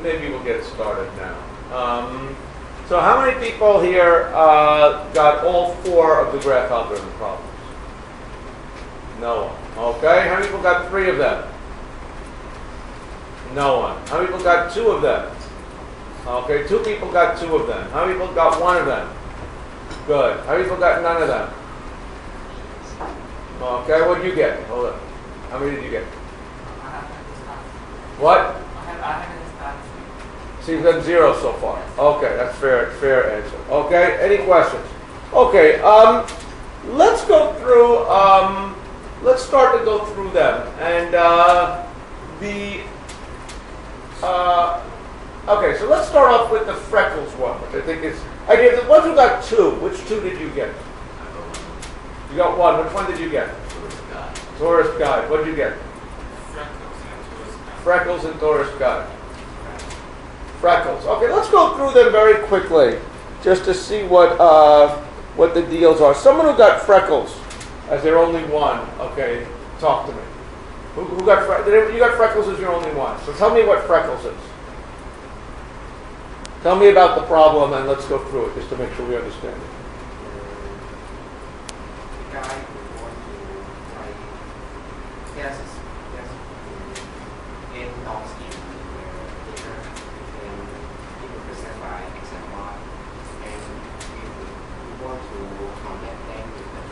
maybe we'll get started now. So how many people here got all 4 of the graph algorithm problems? No one. Okay. How many people got 3 of them? No one. How many people got 2 of them? Okay, 2 people got 2 of them. How many people got 1 of them? Good. How many people got none of them? Okay, what did you get? Hold on. How many did you get? What? I haven't started. So you've got 0 so far. Okay, that's fair answer. Okay, any questions? Okay, let's go through, let's start to go through them. And okay, so let's start off with the freckles one, which I think is, I gave the ones who got 2. Which 2 did you get? You got 1. Which one did you get? Tourist guide. What did you get? Freckles and tourist guide. Freckles. Okay, let's go through them very quickly, just to see what the deals are. Someone who got freckles, as their only one. Okay, talk to me. Who got freckles? You got freckles as your only one. So tell me what freckles is. Tell me about the problem, and let's go through it just to make sure we understand it. The guy who wants to write, yes, in non-scheme data, and he will present by XMR, and we want to compare them with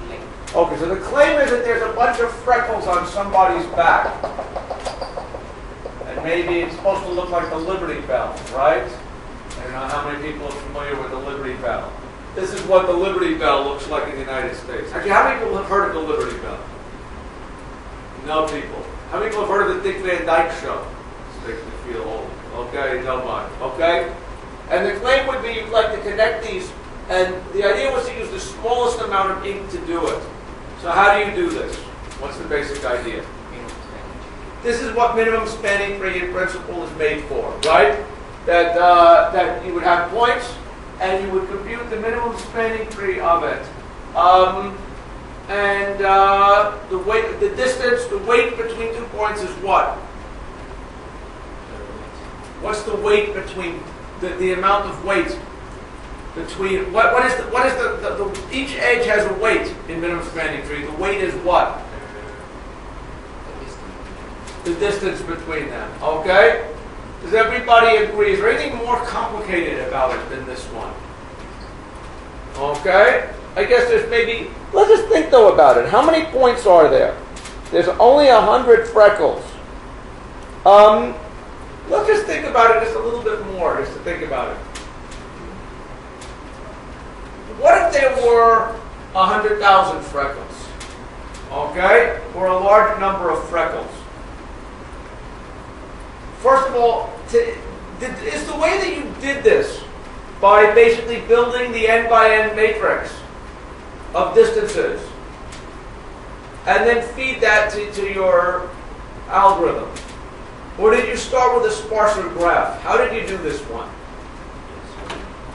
the link. Okay, so the claim is that there's a bunch of freckles on somebody's back. And maybe it's supposed to look like the Liberty Bell, right? I don't know how many people are familiar with the Liberty Bell. This is what the Liberty Bell looks like in the United States. Actually, how many people have heard of the Liberty Bell? No people. How many people have heard of the Dick Van Dyke Show? This makes me feel old. Okay, don't mind. Okay? And the claim would be you'd like to connect these, and the idea was to use the smallest amount of ink to do it. So how do you do this? What's the basic idea? This is what minimum spanning tree in principle is made for, right? That you would have points, and you would compute the minimum spanning tree of it. The weight, the distance, the weight between 2 points is what? What's the weight between the amount of weight between what is the each edge has a weight in minimum spanning tree. The weight is what? The distance between them. Okay? Does everybody agree? Is there anything more complicated about it than this one? Okay? I guess there's maybe, let's just think though about it. How many points are there? There's only 100 freckles. Let's just think about it just a little bit more, just to think about it. What if there were 100,000 freckles? Okay? Or a large number of freckles? First of all, is the way that you did this by basically building the n by n matrix of distances and then feed that to your algorithm? Or did you start with a sparser graph? How did you do this one?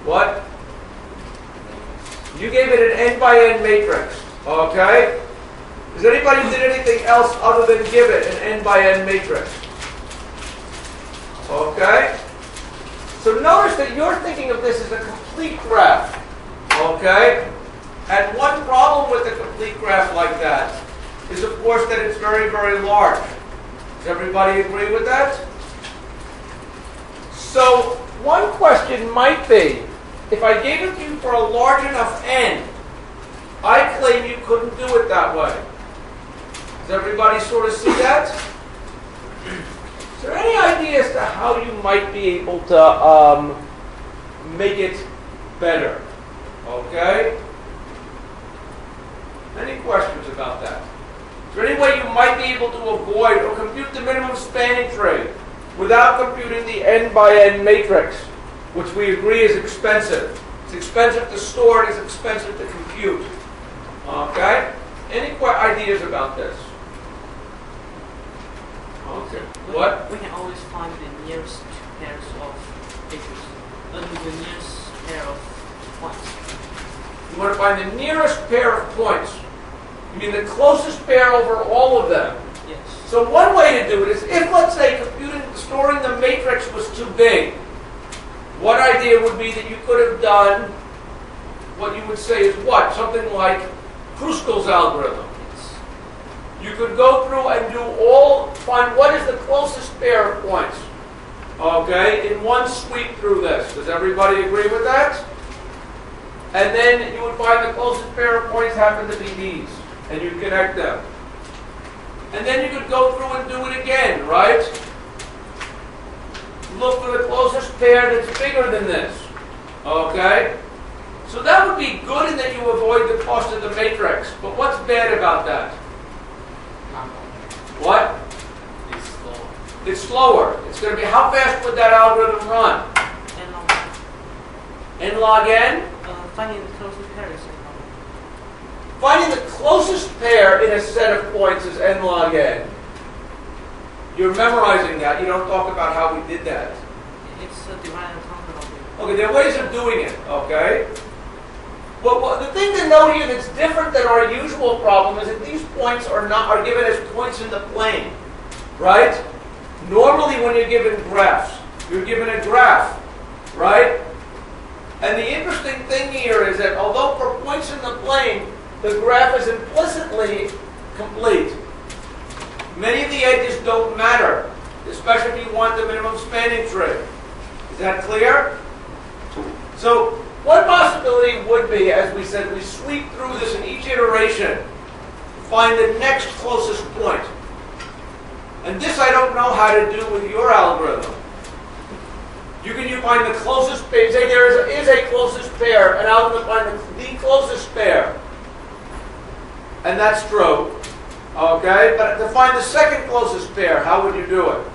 What? You gave it an n by n matrix. Okay? Does anybody did anything else other than give it an n by n matrix? Okay? So notice that you're thinking of this as a complete graph. Okay? And one problem with a complete graph like that is, of course, that it's very, very large. Does everybody agree with that? So one question might be, if I gave it to you for a large enough n, I claim you couldn't do it that way. Does everybody sort of see that? Is there any idea as to how you might be able to make it better? Okay? Any questions about that? Is there any way you might be able to avoid or compute the minimum spanning tree without computing the n by n matrix, which we agree is expensive? It's expensive to store, it is expensive to compute. Okay? Any ideas about this? Okay. What? We can always find the nearest pairs of figures. The nearest pair of points. You want to find the nearest pair of points. You mean the closest pair over all of them? Yes. So one way to do it is, if, let's say, computing the storing the matrix was too big, one idea would be that you could have done what you would say is what? Something like Kruskal's algorithm. You could go through and find what is the closest pair of points, okay, in one sweep through this. Does everybody agree with that? And then you would find the closest pair of points happen to be these, and you connect them. And then you could go through and do it again, right? Look for the closest pair that's bigger than this, okay? So that would be good in that you avoid the cost of the matrix. But what's bad about that? What? It's slow. It's slower. It's going to be, how fast would that algorithm run? N log n. N log n? Finding the closest pair is n log n. Finding the closest pair in a set of points is n log n. You're memorizing that. You don't talk about how we did that. It's a divide and conquer algorithm. Okay, there are ways of doing it, okay? Well, the thing to note here that's different than our usual problem is that these points are given as points in the plane, right? Normally when you're given graphs, you're given a graph, right? And the interesting thing here is that although for points in the plane, the graph is implicitly complete, many of the edges don't matter, especially if you want the minimum spanning tree. Is that clear? So one possibility would be, as we said, we sweep through this in each iteration, find the next closest point. And this I don't know how to do with your algorithm. You find the closest pair, say there is a closest pair, and I'm going to find the closest pair. And that's true. Okay? But to find the second closest pair, how would you do it?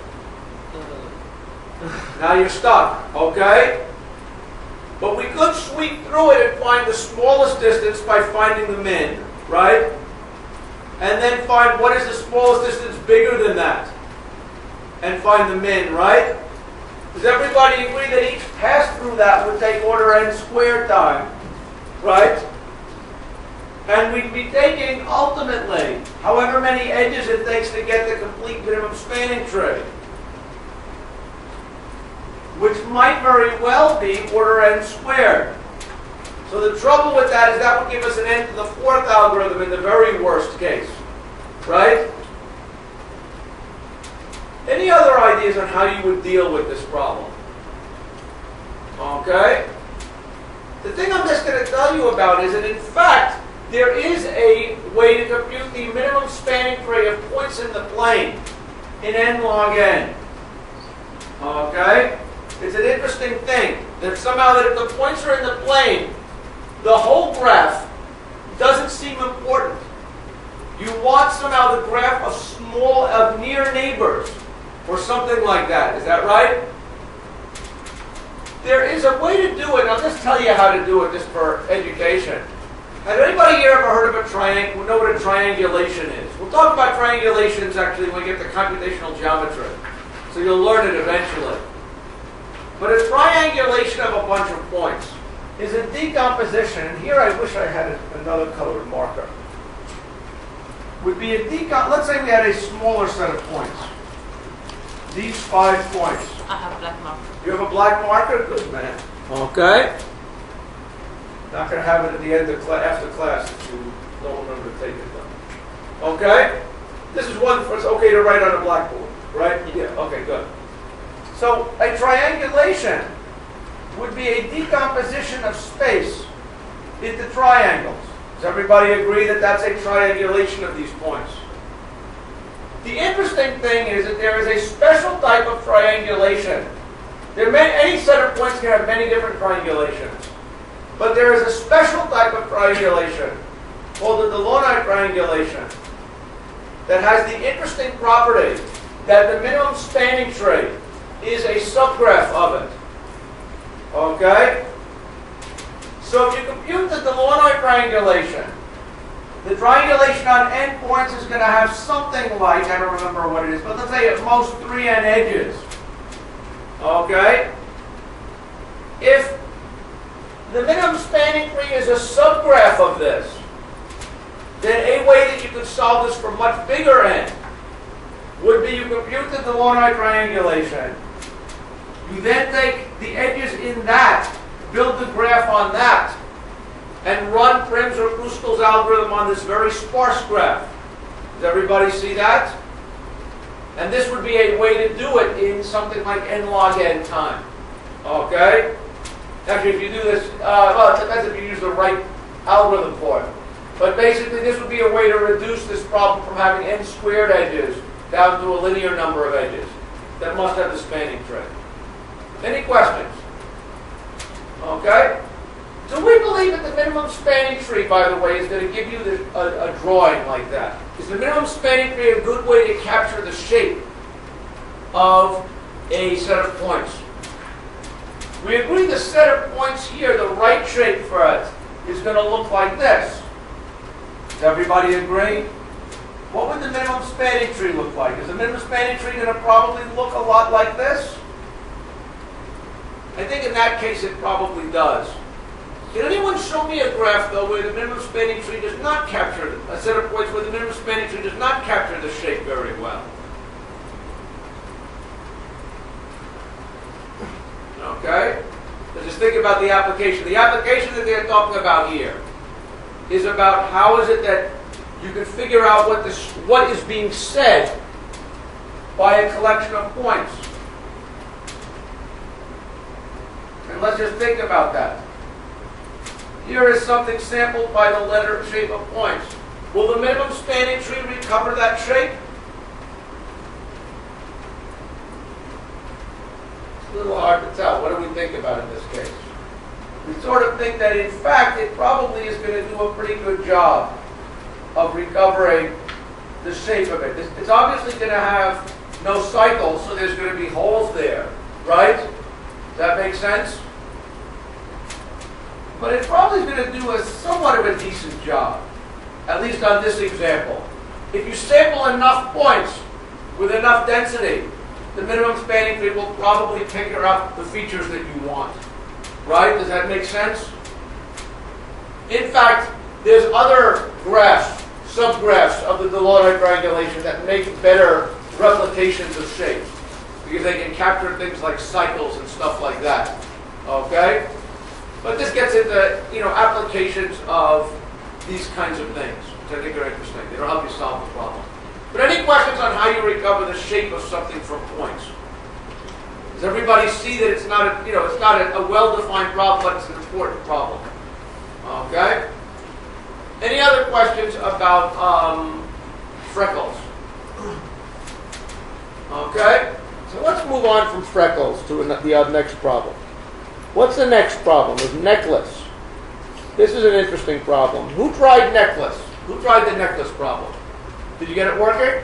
Now you're stuck. Okay? But we could sweep through it and find the smallest distance by finding the min, right? And then find what is the smallest distance bigger than that. And find the min, right? Does everybody agree that each pass through that would take order n squared time, right? And we'd be taking, ultimately, however many edges it takes to get the complete minimum spanning tree, which might very well be order n squared. So the trouble with that is that would give us an n to the fourth algorithm in the very worst case, right? Any other ideas on how you would deal with this problem? Okay? The thing I'm just going to tell you about is that, in fact, there is a way to compute the minimum spanning tree of points in the plane in n log n. Okay? It's an interesting thing that somehow that if the points are in the plane, the whole graph doesn't seem important. You want somehow the graph of near neighbors, or something like that. Is that right? There is a way to do it. I'll just tell you how to do it just for education. Has anybody here ever heard of a triangle? Know what a triangulation is? We'll talk about triangulations actually when we get to computational geometry. So you'll learn it eventually. But a triangulation of a bunch of points is a decomposition, and here I wish I had another colored marker. Would be let's say we had a smaller set of points. These 5 points. I have a black marker. You have a black marker? Good man. Okay. Not going to have it at the end of after class if you don't remember to take it though. Okay? This is one for it's okay to write on a blackboard, right? Yeah. Okay, good. So a triangulation would be a decomposition of space into triangles. Does everybody agree that that's a triangulation of these points? The interesting thing is that there is a special type of triangulation. Any set of points can have many different triangulations. But there is a special type of triangulation called the Delaunay triangulation that has the interesting property that the minimum spanning tree is a subgraph of it. Okay? So if you compute the Delaunay triangulation, the triangulation on n points is going to have something like, I don't remember what it is, but let's say at most 3n edges. Okay? If the minimum spanning tree is a subgraph of this, then a way that you could solve this for much bigger n would be you compute the Delaunay triangulation. You then take the edges in that, build the graph on that, and run Prim's or Kruskal's algorithm on this very sparse graph. Does everybody see that? And this would be a way to do it in something like n log n time. Okay? Actually, if you do this, well, it depends if you use the right algorithm for it. But basically, this would be a way to reduce this problem from having n squared edges down to a linear number of edges that must have the spanning tree. Any questions? Okay? So we believe that the minimum spanning tree, by the way, is going to give you a drawing like that. Is the minimum spanning tree a good way to capture the shape of a set of points? We agree the set of points here, the right shape for it, is going to look like this. Does everybody agree? What would the minimum spanning tree look like? Is the minimum spanning tree going to probably look a lot like this? I think in that case it probably does. Can anyone show me a graph, though, where the minimum spanning tree does not capture, a set of points where the minimum spanning tree does not capture the shape very well? Okay? Let's just think about the application. The application that they're talking about here is about how is it that you can figure out what is being said by a collection of points. And let's just think about that. Here is something sampled by the letter shape of points. Will the minimum spanning tree recover that shape? It's a little hard to tell. What do we think about in this case? We sort of think that, in fact, it probably is going to do a pretty good job of recovering the shape of it. It's obviously going to have no cycles, so there's going to be holes there, right? Does that make sense? But it probably is going to do somewhat of a decent job, at least on this example. If you sample enough points with enough density, the minimum spanning tree will probably pick up the features that you want. Right? Does that make sense? In fact, there's other graphs, subgraphs of the Delaunay triangulation that make better replications of shapes because they can capture things like cycles and stuff like that. Okay? But this gets into, applications of these kinds of things, which I think are interesting. They'll help you solve the problem. But any questions on how you recover the shape of something from points? Does everybody see that it's not a well-defined problem, but it's an important problem? Okay. Any other questions about freckles? Okay. So let's move on from freckles to the next problem. What's the next problem? Is necklace. This is an interesting problem. Who tried necklace? Who tried the necklace problem? Did you get it working?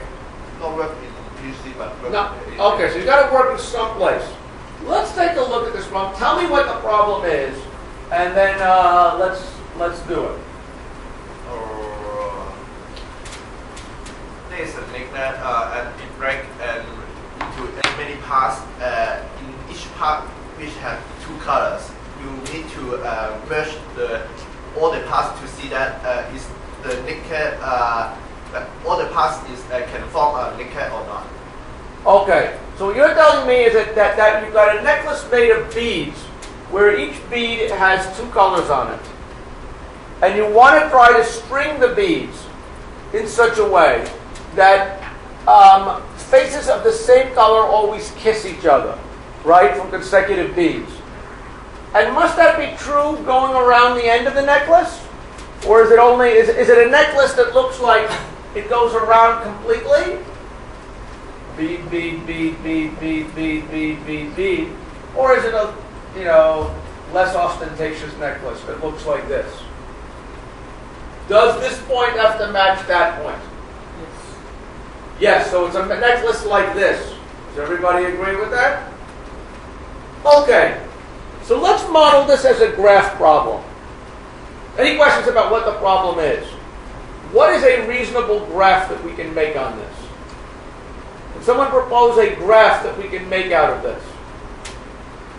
Not working in PC, but no. Okay, so you got to work in someplace. Let's take a look at this problem. Tell me what the problem is, and then let's do it. There is a necklace and it break and into many parts. In each part, which have two colors, you need to merge all the parts to see that is the necklace. All the parts can form a necklace or not. Okay, so what you're telling me is that you've got a necklace made of beads, where each bead has two colors on it, and you want to try to string the beads in such a way that faces of the same color always kiss each other, right, from consecutive beads. And must that be true going around the end of the necklace? Or is it a necklace that looks like it goes around completely? Bead, bead, bead, bead, bead, bead, bead, bead, bead. Or is it a, less ostentatious necklace that looks like this? Does this point have to match that point? Yes, so it's a necklace like this. Does everybody agree with that? Okay, so let's model this as a graph problem. Any questions about what the problem is? What is a reasonable graph that we can make on this? Can someone propose a graph that we can make out of this?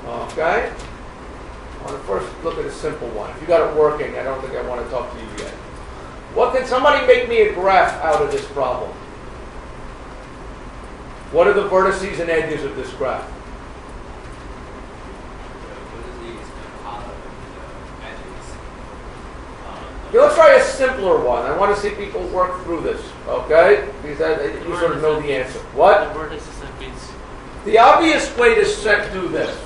Okay. I want to first look at a simple one. If you got it working, I don't think I want to talk to you yet. What can somebody make me a graph out of this problem? What are the vertices and edges of this graph? Okay, let's try a simpler one. I want to see people work through this, okay? Because you sort of know the answer. What? The vertices and beats. The obvious way to do this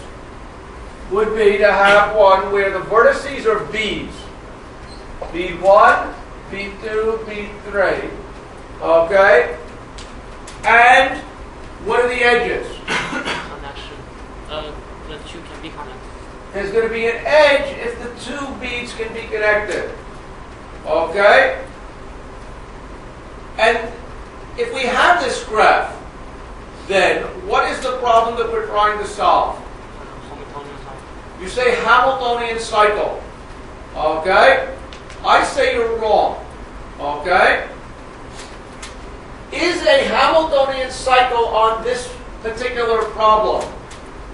would be to have one where the vertices are beads. Bead 1, bead 2, bead 3. Okay? And what are the edges? Connection. The two can be connected. There's going to be an edge if the two beads can be connected. Okay? And if we have this graph, then what is the problem that we're trying to solve? Hamiltonian cycle. You say Hamiltonian cycle. Okay? I say you're wrong. Okay? Is a Hamiltonian cycle on this particular problem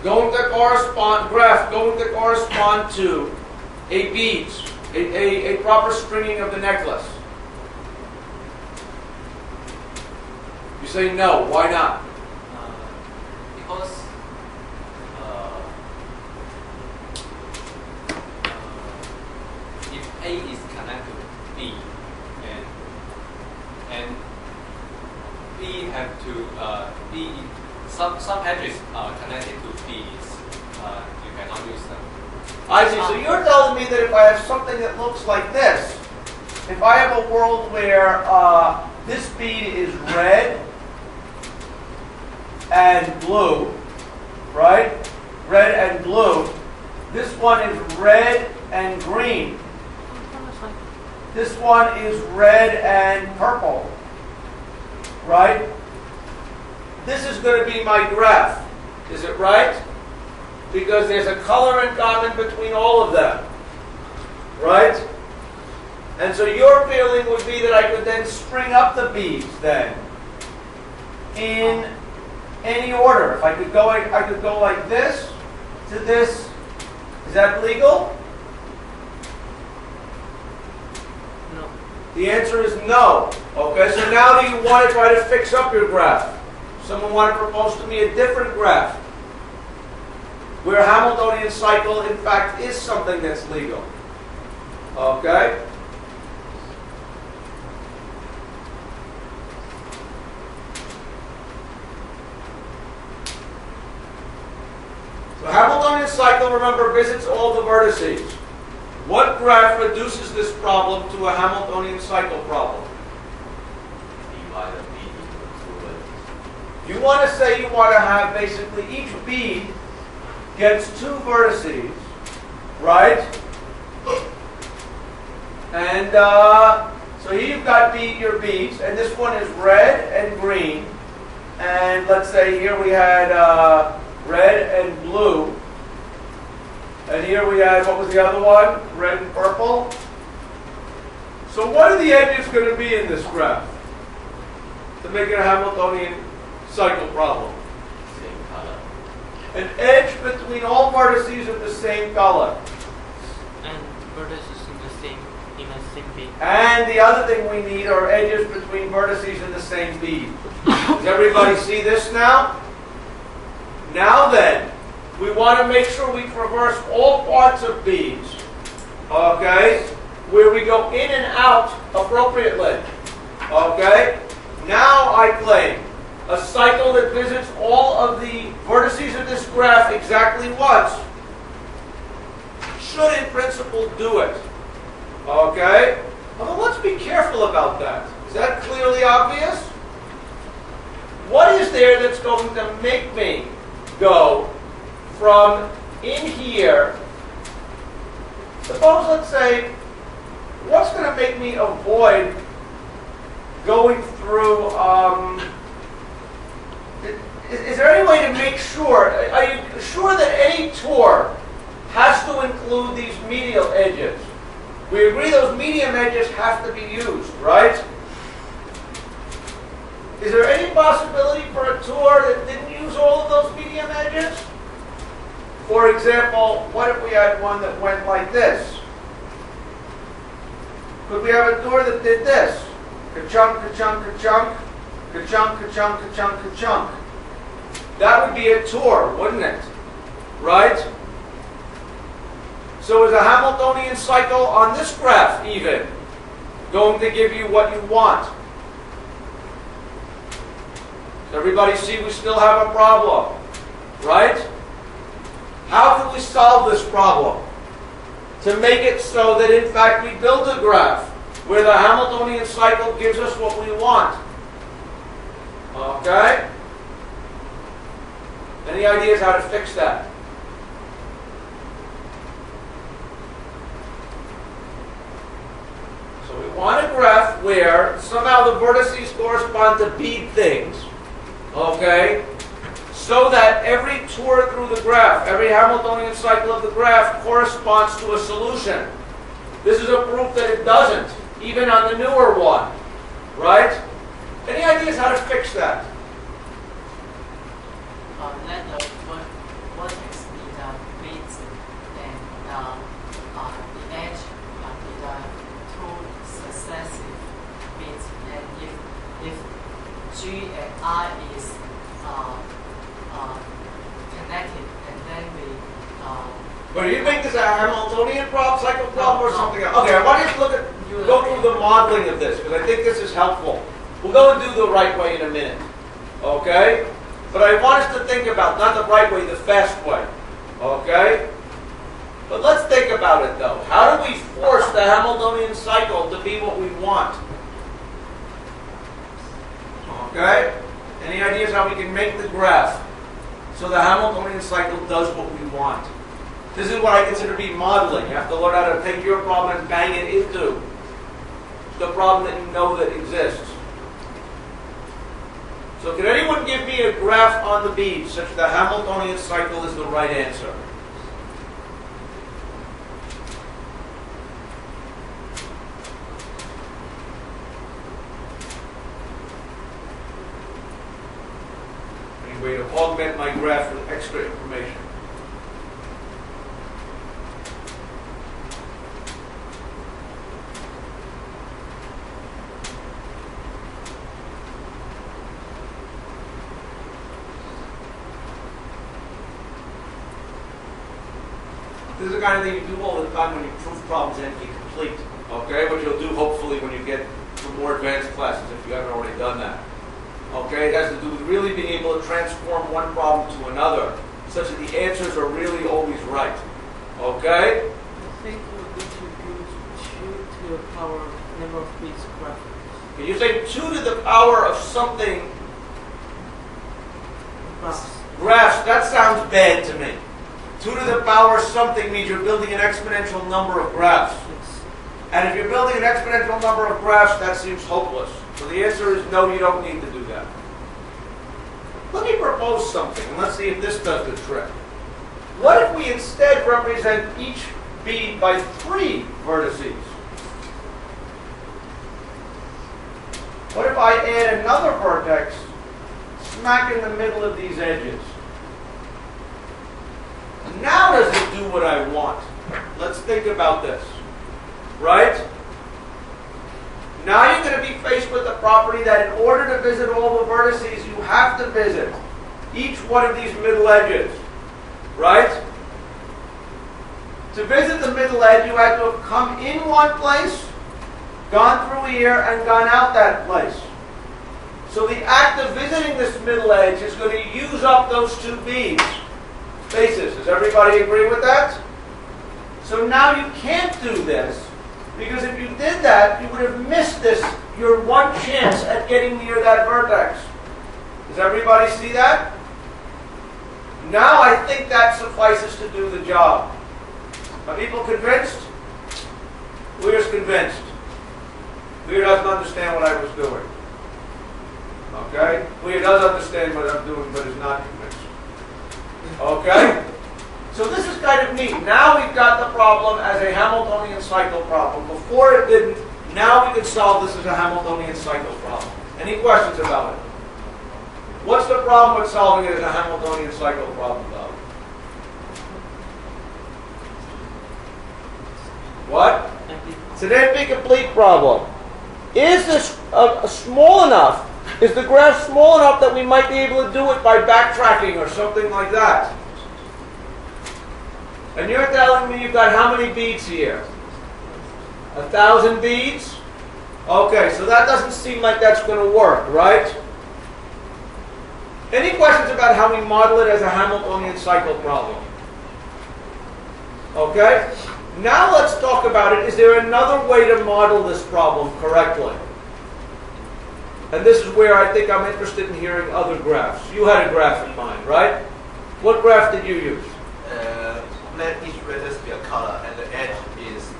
going to correspond to a bead, a proper stringing of the necklace? You say no. Why not? Because if A is connected to B and B have to B some edges are connected to B's, you cannot use them. I see. So you're telling me that if I have something that looks like this, if I have a world where this bead is red and blue, right? Red and blue. This one is red and green. This one is red and purple, right? This is going to be my graph. Is it right? Because there's a color in common between all of them, right? And so your feeling would be that I could then string up the beads then in any order. If I could go like this to this. Is that legal? No. The answer is no. Okay, so now do you want to try to fix up your graph? Someone want to propose to me a different graph where a Hamiltonian cycle, in fact, is something that's legal. Okay? So Hamiltonian cycle, remember, visits all the vertices. What graph reduces this problem to a Hamiltonian cycle problem? Divide the B into two vertices. You want to say you want to have basically each bead gets two vertices, right? And so here you've got your beads, and this one is red and green. And let's say here we had red and blue. And here we had, what was the other one? Red and purple. So what are the edges going to be in this graph to make it a Hamiltonian cycle problem? Same color. An edge between all vertices of the same color. And vertices in the same bead. And the other thing we need are edges between vertices in the same bead. Does everybody see this now? Now then, we want to make sure we traverse all parts of beads, okay, where we go in and out appropriately, okay? Now I claim a cycle that visits all of the vertices of this graph exactly once should in principle do it, okay? Although let's be careful about that. Is that clearly obvious? What is there that's going to make me go from in here? Suppose, let's say, what's going to make me avoid going through, is there any way to make sure, are you sure that any tour has to include these medial edges? We agree those medium edges have to be used, right? Is there any possibility for a tour that didn't use all of those medium edges? For example, what if we had one that went like this? Could we have a tour that did this? Ka-chunk, ka-chunk, ka-chunk, ka-chunk, ka-chunk, ka-chunk, ka-chunk. That would be a tour, wouldn't it? Right? So is a Hamiltonian cycle on this graph even going to give you what you want? Does everybody see we still have a problem? Right? How can we solve this problem? To make it so that in fact we build a graph where the Hamiltonian cycle gives us what we want. Okay? Any ideas how to fix that? So we want a graph where somehow the vertices correspond to bead things. Okay? So that every tour through the graph, every Hamiltonian cycle of the graph corresponds to a solution. This is a proof that it doesn't, even on the newer one. Right? Any ideas how to fix that? Let the vertex be the base and the edge be the two successive bits. And if G and I is connected, and then we But do you make this a Hamiltonian cycle problem or something else? Okay, I want you to go through the modeling of this, because I think this is helpful. We'll go and do the right way in a minute. Okay? But I want us to think about, not the right way, the fast way. Okay? But let's think about it though. How do we force the Hamiltonian cycle to be what we want? Okay? Any ideas how we can make the graph so the Hamiltonian cycle does what we want? This is what I consider to be modeling. You have to learn how to take your problem and bang it into the problem that you know that exists. So can anyone give me a graph on the bead such that the Hamiltonian cycle is the right answer? Any way to augment my graph with extra information? This is the kind of thing you do all the time when you prove problems NP-complete. Okay? What you'll do hopefully when you get to more advanced classes if you haven't already done that. Okay? It has to do with really being able to transform one problem to another such that the answers are really always right. Okay? I think we're going to use 2 to the power number of bits graph. Can you say 2 to the power of something? Graphs, that sounds bad to me. 2 to the power something means you're building an exponential number of graphs. And if you're building an exponential number of graphs, that seems hopeless. So the answer is no, you don't need to do that. Let me propose something, and let's see if this does the trick. What if we instead represent each bead by 3 vertices? What if I add another vertex smack in the middle of these edges? Now does it do what I want? Let's think about this. Right? Now you're going to be faced with the property that in order to visit all the vertices, you have to visit each one of these middle edges. Right? To visit the middle edge, you had to have come in one place, gone through here, and gone out that place. So the act of visiting this middle edge is going to use up those 2 beads. Basis. Does everybody agree with that? So now you can't do this, because if you did that, you would have missed your one chance at getting near that vertex. Does everybody see that? Now I think that suffices to do the job. Are people convinced? Weir's convinced. Weir doesn't understand what I was doing. Okay? Weir does understand what I'm doing, but is not convinced. Okay? So this is kind of neat. Now we've got the problem as a Hamiltonian cycle problem. Before it didn't. Now we can solve this as a Hamiltonian cycle problem. Any questions about it? What's the problem with solving it as a Hamiltonian cycle problem, though? What? It's an NP-complete problem. Is this small enough Is the graph small enough that we might be able to do it by backtracking or something like that? And you're telling me you've got how many beads here? 1,000 beads? Okay, so that doesn't seem like that's going to work, right? Any questions about how we model it as a Hamiltonian cycle problem? Okay? Now let's talk about it. Is there another way to model this problem correctly? And this is where I think I'm interested in hearing other graphs. You had a graph in mind, right? What graph did you use? Let each vertex be a color, and the edge is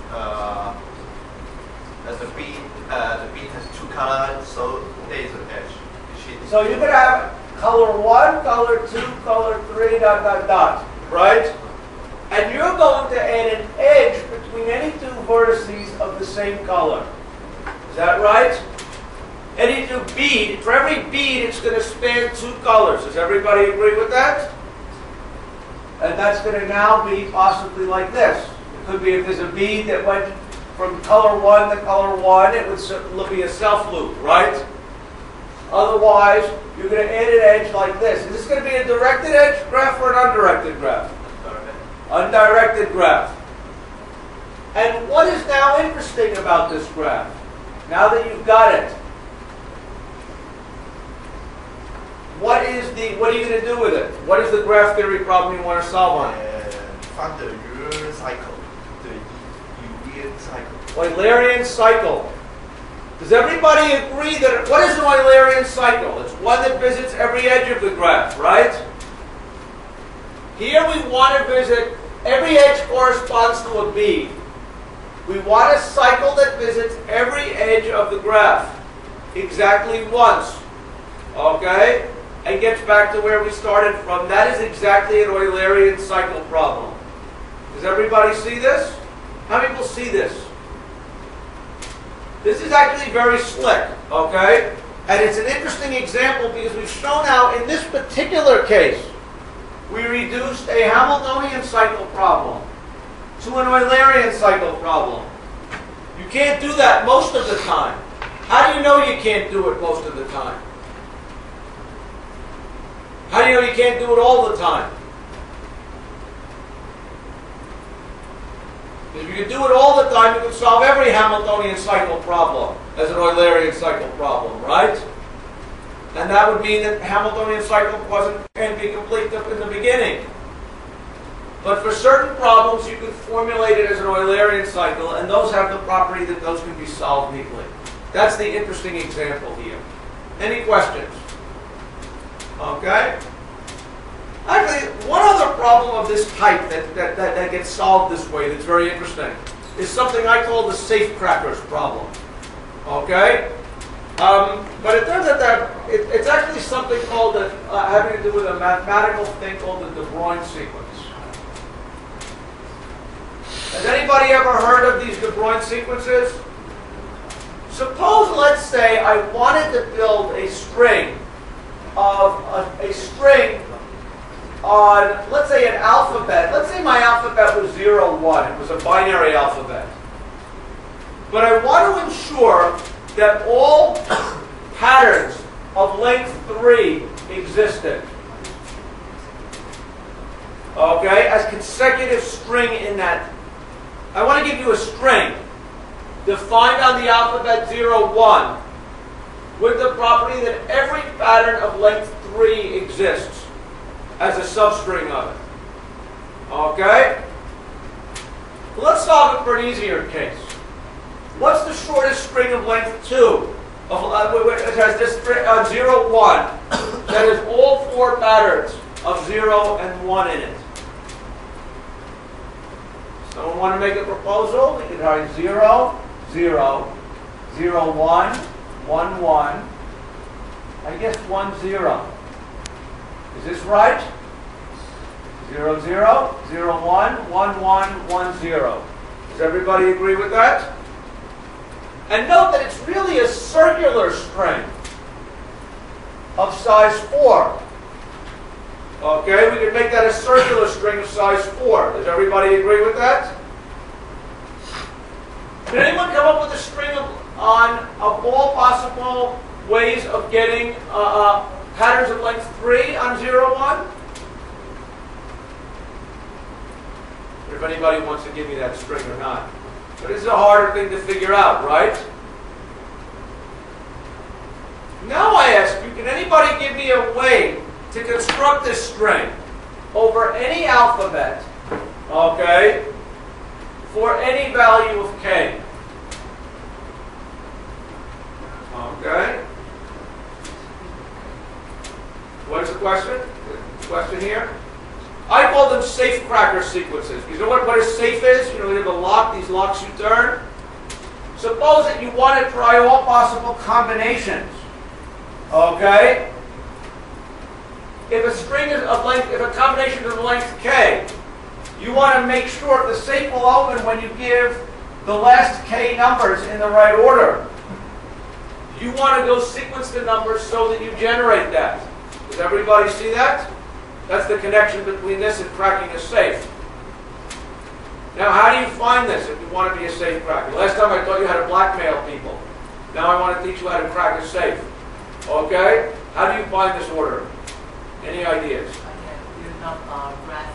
as the bead has two colors, so there is an edge. So you're going to have color 1, color 2, color 3, dot, dot, dot, right? And you're going to add an edge between any two vertices of the same color. Is that right? Any two bead, for every bead, it's going to span two colors. Does everybody agree with that? And that's going to now be possibly like this. It could be if there's a bead that went from color 1 to color 1, it would be a self-loop, right? Otherwise, you're going to add an edge like this. Is this going to be a directed edge graph or an undirected graph? Undirected graph. And what is now interesting about this graph? Now that you've got it, what are you going to do with it? What is the graph theory problem you want to solve on it? Find the Eulerian cycle. The Eulerian cycle. Eulerian cycle. Does everybody agree that what is an Eulerian cycle? It's one that visits every edge of the graph, right? Here we want to visit, every edge corresponds to a bead. We want a cycle that visits every edge of the graph exactly once. Okay? And gets back to where we started from. That is exactly an Eulerian cycle problem. Does everybody see this? How many people see this? This is actually very slick, okay? And it's an interesting example because we've shown how in this particular case, we reduced a Hamiltonian cycle problem to an Eulerian cycle problem. You can't do that most of the time. How do you know you can't do it most of the time? How do you know you can't do it all the time? If you could do it all the time, you could solve every Hamiltonian cycle problem as an Eulerian cycle problem, right? And that would mean that Hamiltonian cycle can't be complete in the beginning. But for certain problems, you could formulate it as an Eulerian cycle, and those have the property that those can be solved neatly. That's the interesting example here. Any questions? Okay? Actually, one other problem of this type that gets solved this way that's very interesting is something I call the Safecrackers Problem. Okay? But it turns out that it's actually something called having to do with a mathematical thing called the De Bruijn sequence. Has anybody ever heard of these De Bruijn sequences? Suppose, let's say, I wanted to build a string on, let's say, an alphabet. Let's say my alphabet was 0, 1. It was a binary alphabet. But I want to ensure that all patterns of length 3 existed. Okay, as consecutive string in that. I want to give you a string defined on the alphabet 0, 1 with the property that every pattern of length 3 exists as a substring of it. Okay? Let's solve it for an easier case. What's the shortest string of length 2? It has this 0, 1 that has all 4 patterns of 0 and 1 in it. Someone want to make a proposal? We could try 0, 0, 0, 1, 1, 1. I guess 1, 0. Is this right? 0, 0, 0, 1, 1, 1, 1, 0. Does everybody agree with that? And note that it's really a circular string of size 4. Okay, we can make that a circular string of size 4. Does everybody agree with that? Can anyone come up with a string on all possible ways of getting patterns of length 3 on 0, 1? If anybody wants to give me that string or not. But this is a harder thing to figure out, right? Now I ask you, can anybody give me a way to construct this string over any alphabet, okay, for any value of k? Okay? What is the question? The question here? I call them Safecracker sequences. You know what a safe is? You know, you have a lock, these locks you turn. Suppose that you want to try all possible combinations. Okay? If a string is of length, if a combination is of length k, you want to make sure the safe will open when you give the last k numbers in the right order. You want to go sequence the numbers so that you generate that. Does everybody see that? That's the connection between this and cracking a safe. Now, how do you find this if you want to be a safe cracker? Last time I taught you how to blackmail people. Now I want to teach you how to crack a safe. Okay? How do you find this order? Any ideas? Okay, you know, graph,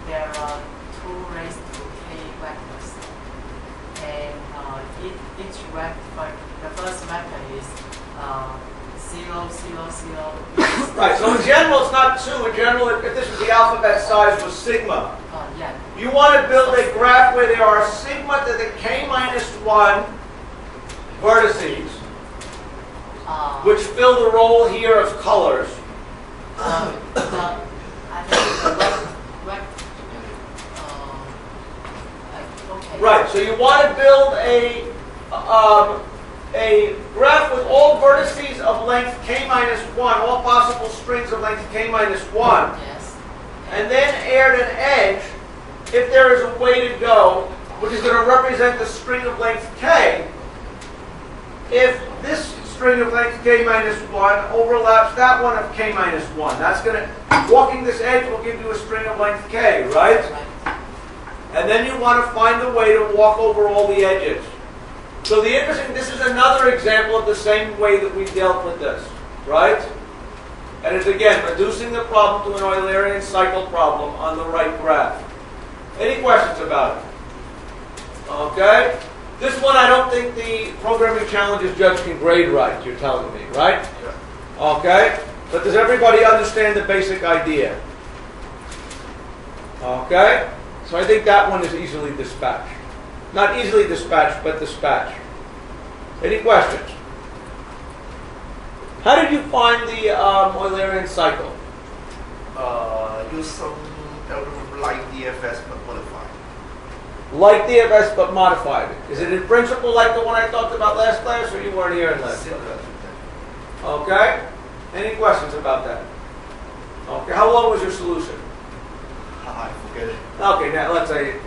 there are 2 raised to k vectors. And each vector, the first vector is 0, 0, 0. Right, so in general it's not 2. In general, if this was the alphabet size was sigma. Yeah. You want to build a graph where there are sigma to the k minus 1 vertices, which fill the role here of colors. I think the okay. Right, so you want to build a graph with all vertices of length k minus 1, all possible strings of length k minus 1, Yes. and then add an edge if there is a way to go, which is going to represent the string of length k, if this string of length k minus 1 overlaps that one of k minus 1. That's going to, walking this edge will give you a string of length k, right? Right. And then you want to find a way to walk over all the edges. So the interesting, this is another example of the same way that we dealt with this, right? And it's again, reducing the problem to an Eulerian cycle problem on the right graph. Any questions about it? Okay? This one I don't think the programming challenges judge can grade right, you're telling me, right? Yeah. Okay? But does everybody understand the basic idea? Okay? So I think that one is easily dispatched. Not easily dispatched, but dispatched. Any questions? How did you find the Eulerian cycle? Use some algorithm like DFS but modified. Like DFS, but modified. Is it in principle like the one I talked about last class, or you weren't here in last class? Similar to that. Okay? Any questions about that? Okay, how long was your solution? I forget it. Okay, now let's say,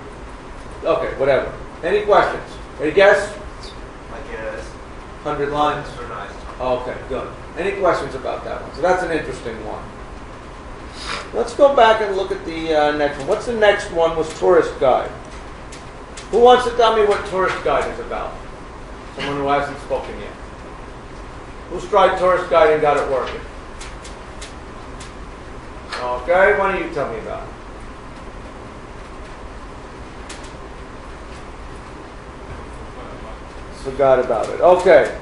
okay, whatever. Any questions? Any guess? I guess. 100 lines? Very nice. Okay, good. Any questions about that one? So that's an interesting one. Let's go back and look at the next one. What's the next one was tourist guide. Who wants to tell me what tourist guide is about? Someone who hasn't spoken yet. Who's tried tourist guide and got it working? Okay, why don't you tell me about it? Forgot about it. Okay.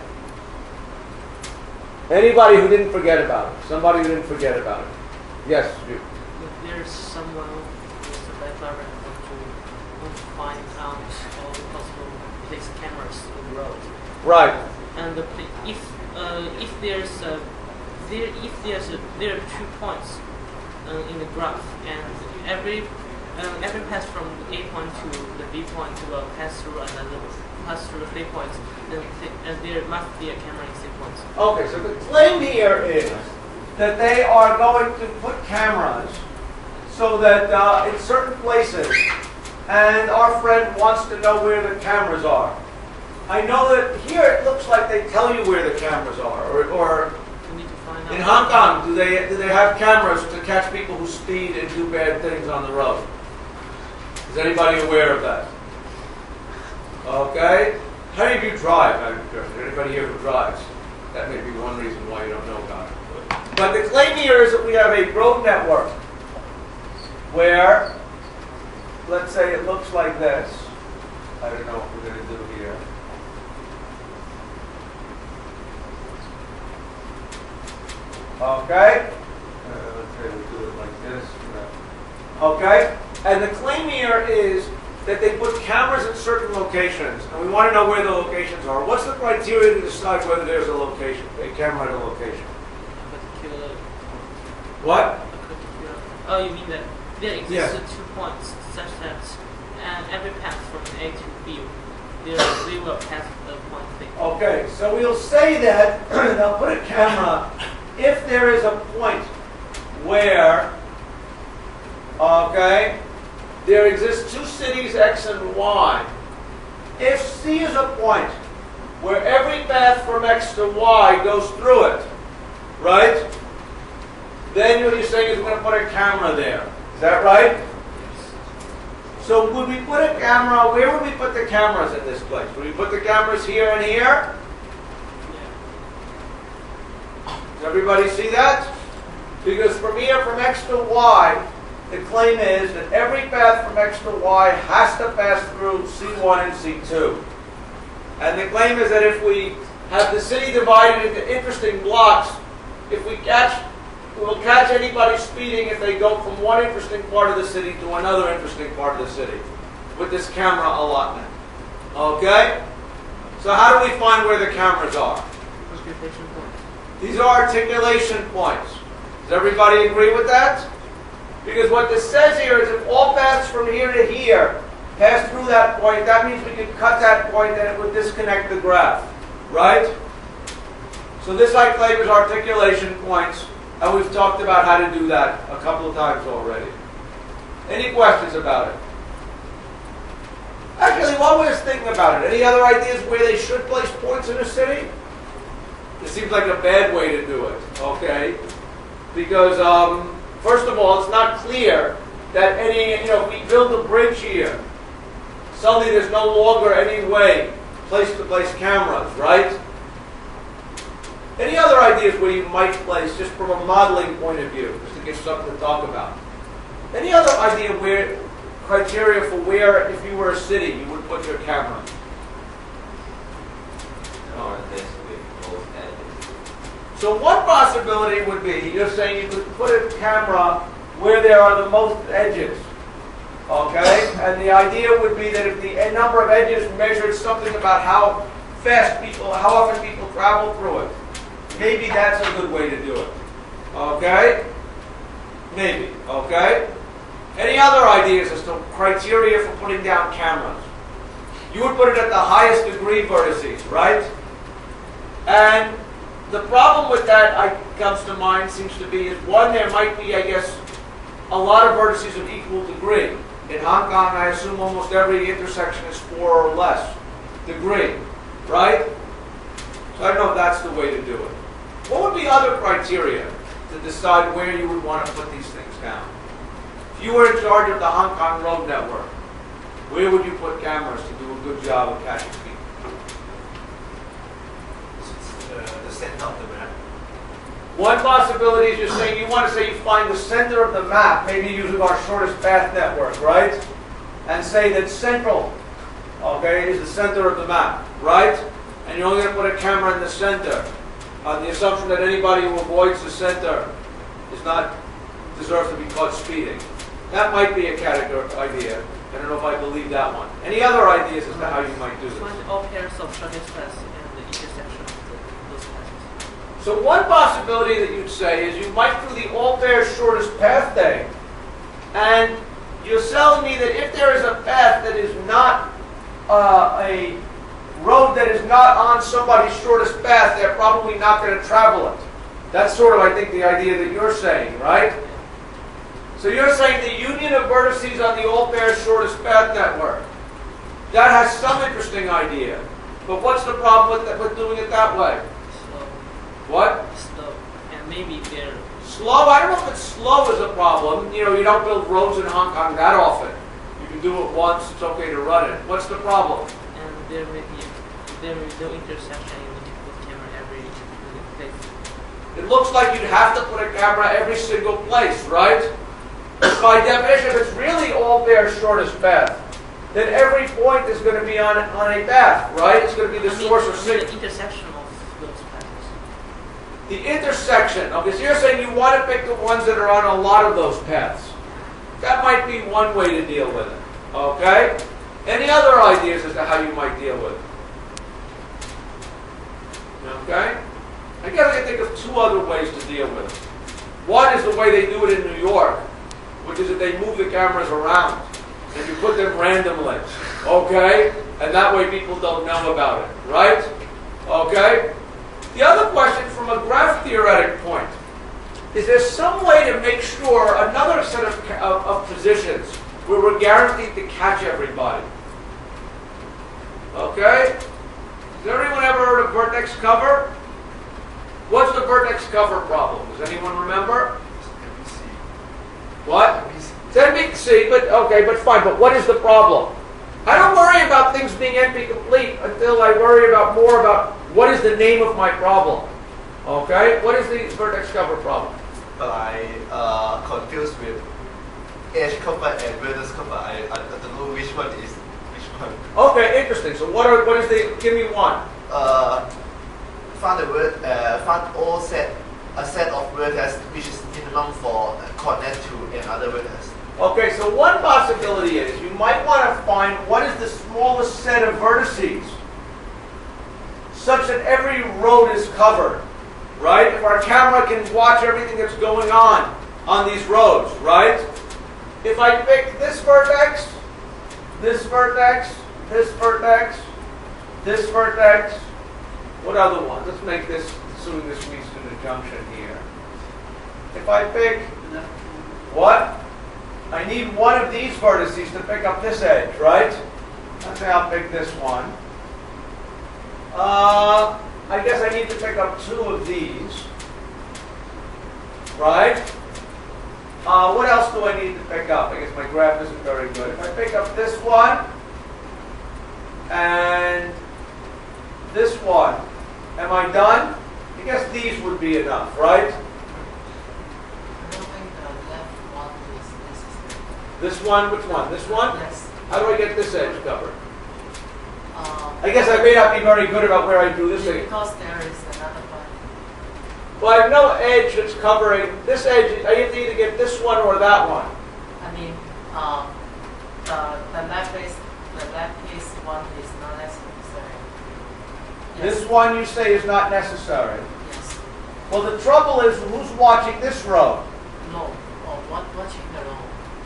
Anybody who didn't forget about it? Somebody who didn't forget about it? Yes, you. If there's someone who's a better want to find out all the possible place cameras in the road, Right. and if there are 2 points in the graph, and every pass from the A point to the B point will pass through the 3 points, and there must be a camera in sequence. Okay, so the claim here is that they are going to put cameras so that in certain places, and our friend wants to know where the cameras are. I know that here it looks like they tell you where the cameras are, or We need to find out. in Hong Kong, do they have cameras to catch people who speed and do bad things on the road? Is anybody aware of that? Okay. How many of you drive? Anybody here who drives? That may be one reason why you don't know about it. But the claim here is that we have a road network where, let's say it looks like this. I don't know what we're going to do here. Okay? Let's say we'll do it like this. Okay? And the claim here is that they put cameras in certain locations, and we want to know where the locations are. What's the criteria to decide whether there's a location, a camera at a location? What? Oh, you mean that there exists Yes. 2 points such that every path from A to B, they will pass the point thing. Okay, so we'll say that they'll put a camera if there is a point where, okay, there exist 2 cities, X and Y. If C is a point where every path from X to Y goes through it, right? Then what you're saying is we're going to put a camera there. Is that right? So would we put a camera, where would we put the cameras in this place? Would we put the cameras here and here? Does everybody see that? Because from here, from X to Y, the claim is that every path from X to Y has to pass through C1 and C2. And the claim is that if we have the city divided into interesting blocks, if we will catch anybody speeding if they go from one interesting part of the city to another interesting part of the city with this camera allotment. Okay? So how do we find where the cameras are? Articulation points. These are articulation points. Does everybody agree with that? Because what this says here is if all paths from here to here pass through that point, that means we could cut that point and it would disconnect the graph. Right? So this I claim is articulation points, and we've talked about how to do that a couple of times already. Any questions about it? Actually, while we're thinking about it, any other ideas where they should place points in a city? It seems like a bad way to do it, okay? Because, first of all, it's not clear that if we build a bridge here, suddenly there's no longer any place to place cameras, right? Any other ideas where you might place, just from a modeling point of view, just to give something to talk about? Any other idea where, criteria for where, if you were a city, you would put your camera? So one possibility would be, you're saying you could put a camera where there are the most edges. Okay? And the idea would be that if the number of edges measured something about how often people travel through it. Maybe that's a good way to do it. Okay? Maybe. Okay? Any other ideas as to criteria for putting down cameras? You would put it at the highest degree vertices, right? And the problem with that comes to mind seems to be is one, there might be, I guess, a lot of vertices of equal degree. In Hong Kong, I assume almost every intersection is 4 or less degree, right? So I don't know if that's the way to do it. What would be other criteria to decide where you would want to put these things down? If you were in charge of the Hong Kong road network, where would you put cameras to do a good job of catching people? The center of the map. One possibility is you're saying you want to say you find the center of the map, maybe using our shortest path network, right? And say that central, okay, is the center of the map, right? And you're only going to put a camera in the center. On the assumption that anybody who avoids the center deserves to be caught speeding. That might be a category idea. I don't know if I believe that one. Any other ideas as to how you might do this? Find all pairs of shortest paths and the intersection of those paths. So one possibility that you'd say is you might do the all pairs shortest path thing, and you're telling me that if there is a path that is not a road that is not on somebody's shortest path, they're probably not going to travel it. That's sort of, I think, the idea that you're saying, right? So you're saying the union of vertices on the all pairs shortest path network. That has some interesting idea. But what's the problem with doing it that way? Slow. What? Slow. And maybe they're... Slow? I don't know if it's slow is a problem. You know, you don't build roads in Hong Kong that often. You can do it once, it's okay to run it. What's the problem? And there may be there is no intersection with camera every place. It looks like you'd have to put a camera every single place, right? By definition, if it's really all their shortest path, then every point is going to be on a path, right? It's going to be the source of signal. The intersection of those paths. The intersection. Okay, so you're saying you want to pick the ones that are on a lot of those paths. That might be one way to deal with it. Okay? Any other ideas as to how you might deal with it? Okay? I guess I can think of two other ways to deal with it. One is the way they do it in New York, which is that they move the cameras around and you put them randomly. Okay? And that way people don't know about it. Right? Okay? The other question from a graph theoretic point is there some way to make sure another set of positions where we're guaranteed to catch everybody? Okay? Has everyone ever heard of vertex cover? What's the vertex cover problem? Does anyone remember? What? It's NP-complete, but okay, but fine. But what is the problem? I don't worry about things being NP-complete until I worry about more about what is the name of my problem. Okay? What is the vertex cover problem? I confused with edge cover and vertex cover. I don't know which one is which one. Okay, interesting. So what is the? Give me one. Find a set of vertices which is minimum for connect to another vertex. Okay, so one possibility is you might want to find what is the smallest set of vertices such that every road is covered, right? If our camera can watch everything that's going on these roads, right? If I pick this vertex, this vertex, this vertex, this vertex, what other one? Let's make this, assuming this meets in the junction here. If I pick, what? I need one of these vertices to pick up this edge, right? Let's say I'll pick this one. I guess I need to pick up two of these, right? What else do I need to pick up? I guess my graph isn't very good. If I pick up this one and this one, am I done? I guess these would be enough, right? This one, which one? This one? Yes. How do I get this edge covered? I guess I may not be very good about where I do this thing. Because there is another one. Well, I have no edge that's covering this edge. I have to either get this one or that one. I mean, the left piece one is not necessary. Yes. This one you say is not necessary. Yes. Well, the trouble is who's watching this road? No. Watching the road.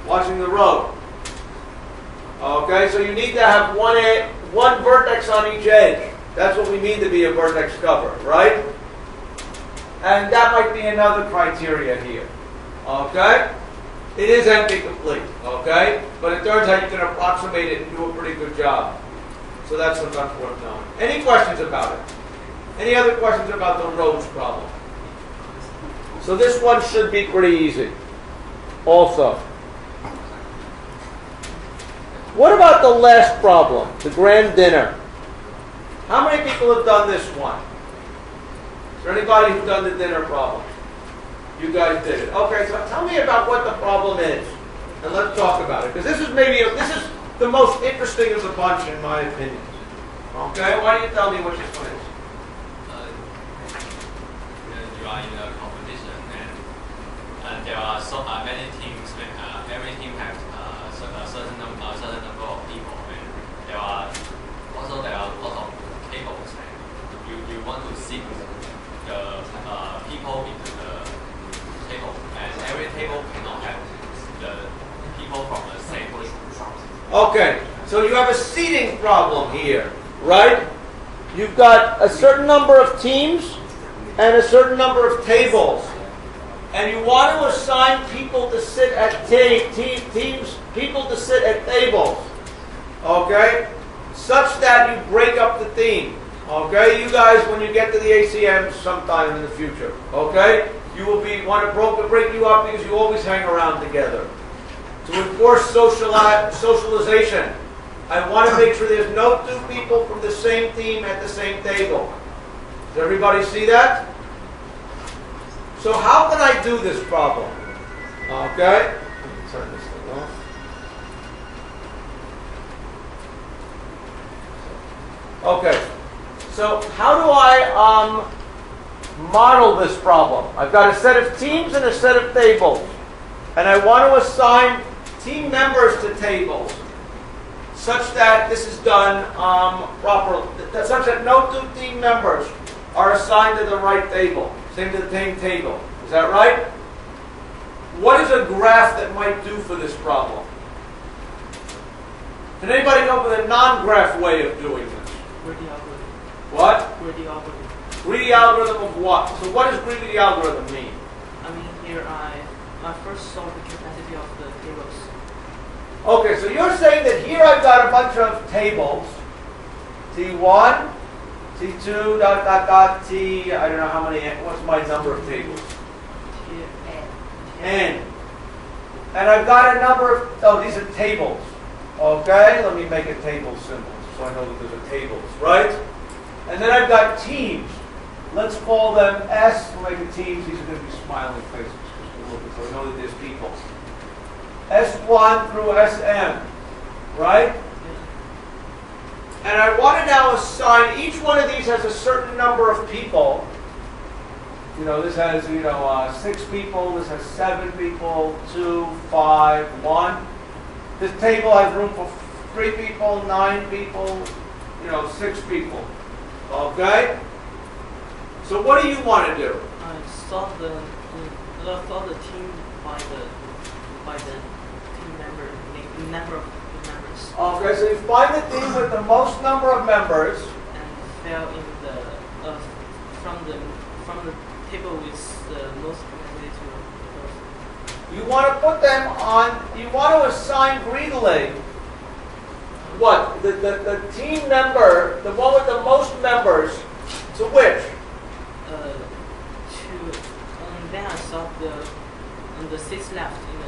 Watching the road. Okay, so you need to have one vertex on each edge. That's what we mean to be a vertex cover, right? And that might be another criteria here. Okay? It is NP-complete, okay? But it turns out you can approximate it and do a pretty good job. So that's sometimes worth knowing. Any questions about it? Any other questions about the roads problem? So this one should be pretty easy. Also. What about the last problem, the grand dinner? How many people have done this one? Is there anybody who's done the dinner problem? You guys did it. Okay, so tell me about what the problem is, and let's talk about it. Because this is this is the most interesting of the bunch, in my opinion. Okay, why don't you tell me what this one is? You are in a competition, and there are many teams. Every team has a certain number of people, and there are lots of tables. And you want to seek the people into the table, and every table cannot have the people from the same position. Okay, so you have a seating problem here, right? You've got a certain number of teams and a certain number of tables. And you want to assign people to sit at people to sit at tables, okay? Such that you break up the team, okay? You guys, when you get to the ACM sometime in the future, okay? You will want to break you up because you always hang around together. To enforce socialization, I want to make sure there's no two people from the same team at the same table. Does everybody see that? So how can I do this problem? Okay. Let me turn this thing off. Okay. So how do I model this problem? I've got a set of teams and a set of tables. And I want to assign team members to tables such that this is done properly, such that no two team members are assigned to the right table, same to the same table. Is that right? What is a graph that might do for this problem? Can anybody come up with a non-graph way of doing this? Greedy algorithm. What? Greedy algorithm. Greedy algorithm of what? So what does greedy algorithm mean? I mean, here I first solve the capacity of the tables. Okay, so you're saying that here I've got a bunch of tables. T1, T2, dot, dot, dot, T, I don't know how many, what's my number of tables? N. And I've got a number of, oh, these are tables. Okay, let me make a table symbol so I know that those are tables, right? And then I've got teams. Let's call them S, we'll make it teams, these are going to be smiling faces, so I know that there's people. S1 through Sm, right? And I want to now assign, each one of these has a certain number of people. You know, this has, 6 people, this has 7 people, 2, 5, 1. This table has room for 3 people, 9 people, 6 people. Okay? So what do you want to do? I solve the team by the team member number of members. Okay, so you find the team with the most number of members. And fail in the from the table with the most capacity to those. You want to put them on, you want to assign greedily what? The team member, the one with the most members, to which? Then I solve the 6 left in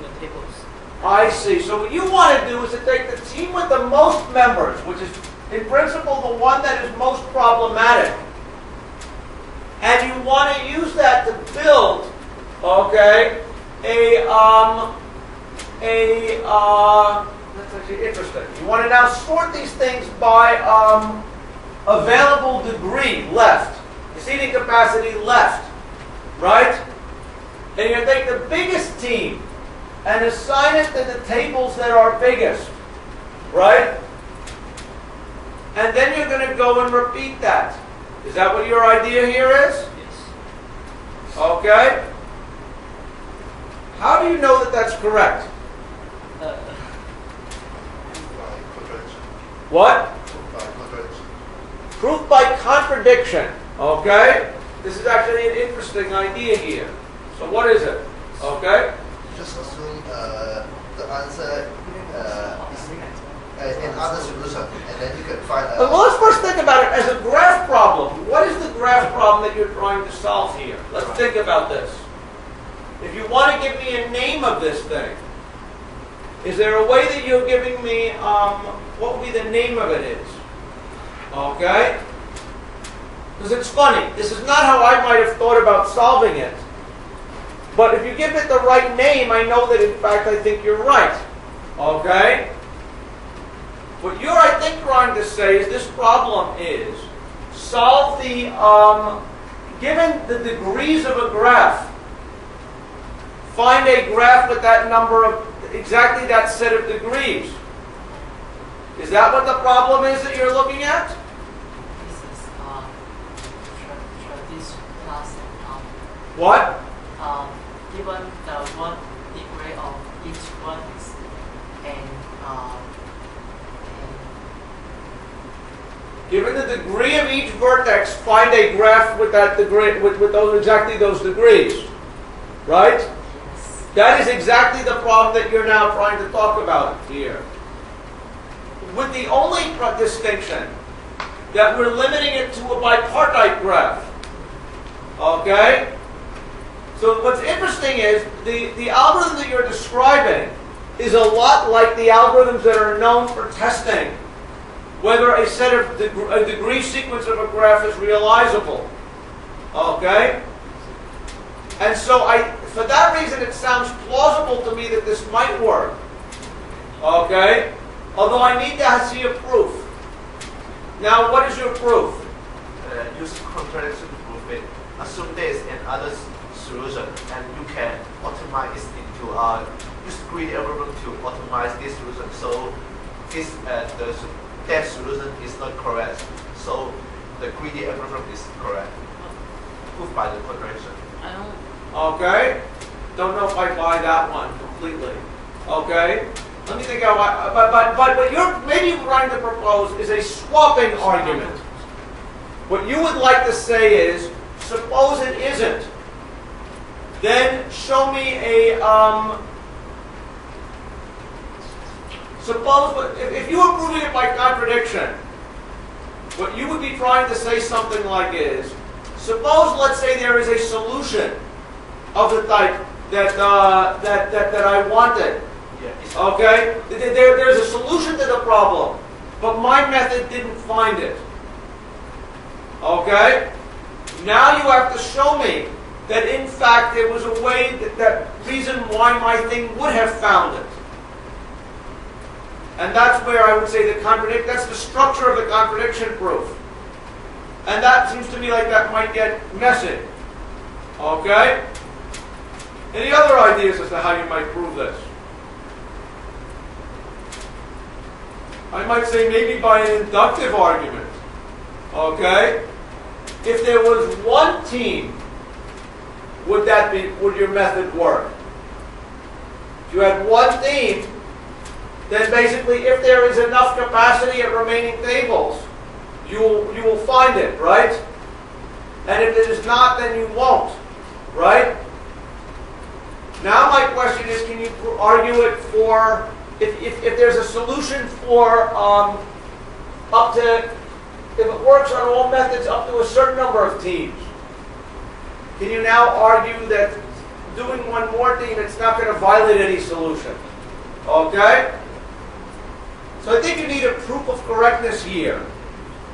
the tables. I see. So what you want to do is to take the team with the most members, which is in principle the one that is most problematic, and you want to use that to build, okay, that's actually interesting. You want to now sort these things by available degree left, seating capacity left. Right? And you take the biggest team and assign it to the tables that are biggest. Right? And then you're going to go and repeat that. Is that what your idea here is? Yes. Okay. How do you know that that's correct? What? Proof by contradiction. Okay? This is actually an interesting idea here. So what is it? Okay? Just assume the answer is another solution, and then you can find. Well, let's first think about it as a graph problem. What is the graph problem that you're trying to solve here? Let's think about this. If you want to give me a name of this thing, is there a way that you're giving me what would be the name of it is? Okay? Because it's funny. This is not how I might have thought about solving it. But if you give it the right name, I know that in fact I think you're right. Okay? What you're, I think, trying to say is this problem is solve the, given the degrees of a graph, find a graph with that number of, exactly that set of degrees. Is that what the problem is that you're looking at? This is tradition plus What? given the one degree of each vertex and Given the degree of each vertex, find a graph with that degree, with those exactly those degrees. Right? yes. That is exactly the problem that you're now trying to talk about here. With the only distinction that we're limiting it to a bipartite graph. Okay? So what's interesting is the algorithm that you're describing is a lot like the algorithms that are known for testing whether a set of a degree sequence of a graph is realizable. Okay? And so for that reason, it sounds plausible to me that this might work. Okay? Although I need to see a proof. Now, what is your proof? Use contradiction proof it. Assume there is another solution, and you can optimize it into use greedy algorithm to optimize this solution. So this that solution is not correct. So the greedy algorithm is correct. Proved by the contradiction. I don't. Okay? Don't know if I buy that one completely. Okay? Let me think out why. But what you're maybe trying to propose is a swapping argument. What you would like to say is, suppose it isn't. Then show me a suppose if you were proving it by contradiction, what you would be trying to say something like is, suppose let's say there is a solution of the type that I wanted. Okay? There's a solution to the problem, but my method didn't find it. Okay? Now you have to show me that in fact there was a way that reason why my thing would have found it. And that's where I would say that's the structure of the contradiction proof. And that seems to me like that might get messy. Okay? Any other ideas as to how you might prove this? I might say maybe by an inductive argument. Okay? If there was one team, would your method work? If you had one team, then basically if there is enough capacity at remaining tables, you will find it, right? And if it is not, then you won't, right? Now my question is, can you argue it for, if there's a solution for up to, if it works on all methods up to a certain number of teams, can you now argue that doing one more team, it's not going to violate any solution? Okay? So I think you need a proof of correctness here.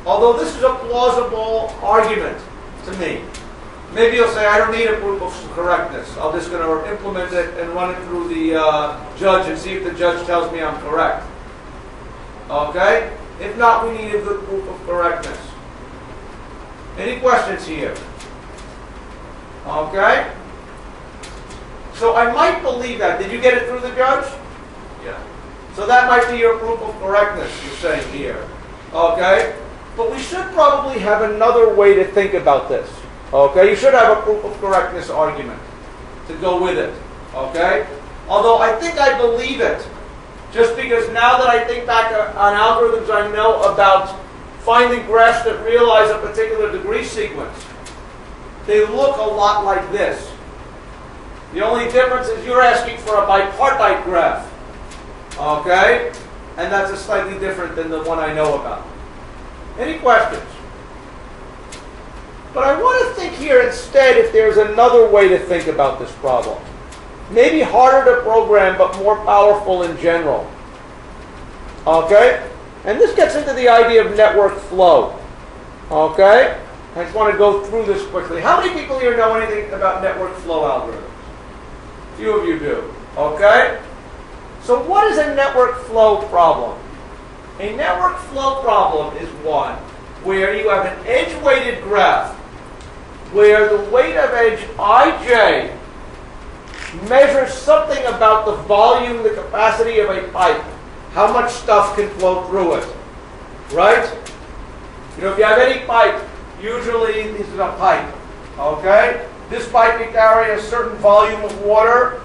Although this is a plausible argument to me. Maybe you'll say, I don't need a proof of correctness. I'm just going to implement it and run it through the judge and see if the judge tells me I'm correct. Okay? If not, we need a good proof of correctness. Any questions here? Okay? So I might believe that. Did you get it through the judge? Yeah. So that might be your proof of correctness, you're saying here. Okay? But we should probably have another way to think about this. Okay? You should have a proof of correctness argument to go with it. Okay? Although I think I believe it, just because now that I think back on algorithms I know about finding graphs that realize a particular degree sequence, they look a lot like this. The only difference is you're asking for a bipartite graph. Okay? And that's a slightly different than the one I know about. Any questions? But I want to think here instead if there's another way to think about this problem. Maybe harder to program, but more powerful in general. Okay? And this gets into the idea of network flow. Okay? I just want to go through this quickly. How many people here know anything about network flow algorithms? A few of you do. Okay? So what is a network flow problem? A network flow problem is one where you have an edge-weighted graph where the weight of edge ij measures something about the volume, the capacity of a pipe, how much stuff can flow through it, right? You know, if you have any pipe, usually this is a pipe, okay? This pipe can carry a certain volume of water.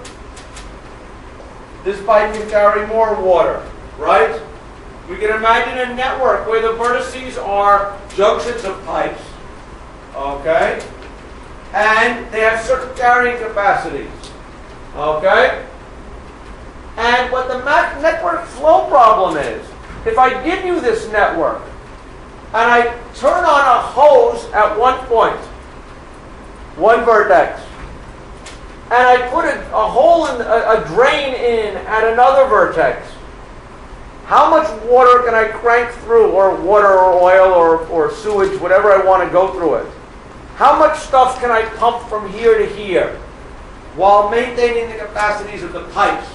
This pipe can carry more water, right? We can imagine a network where the vertices are junctions of pipes, okay? And they have certain carrying capacities, okay? And what the network flow problem is, if I give you this network, and I turn on a hose at one point, one vertex, and I put a hole in, a drain in at another vertex, how much water can I crank through, or water or oil or sewage, whatever I want to go through it? How much stuff can I pump from here to here while maintaining the capacities of the pipes?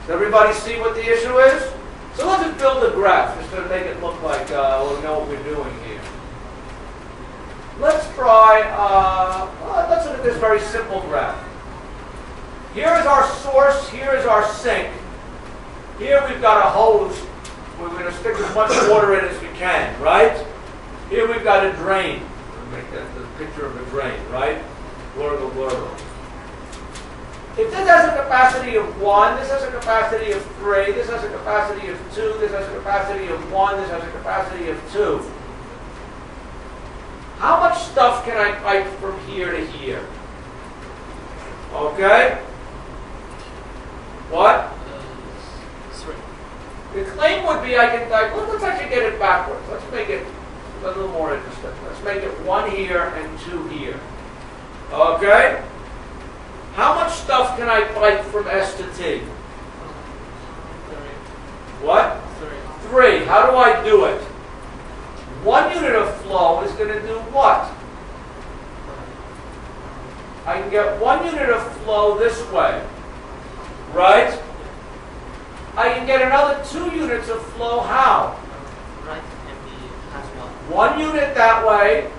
Does everybody see what the issue is? So let's just build a graph just to make it look like we know what we're doing here. Let's try, let's look at this very simple graph. Here is our source, here is our sink. Here we've got a hose. We're going to stick as much water in as we can, right? Here we've got a drain. We'll make that the picture of a drain, right? Blurgle, blurgle. If this has a capacity of 1, this has a capacity of 3, this has a capacity of 2, this has a capacity of 1, this has a capacity of 2. How much stuff can I pipe from here to here? Okay? What? 3. The claim would be I can type, let's actually get it backwards. Let's make it a little more interesting. Let's make it 1 here and 2 here. Okay? How much stuff can I pipe from S to T? 3. What? 3. How do I do it? 1 unit of flow is going to do what? I can get 1 unit of flow this way, right? I can get another 2 units of flow how? Right and the as well. 1 unit that way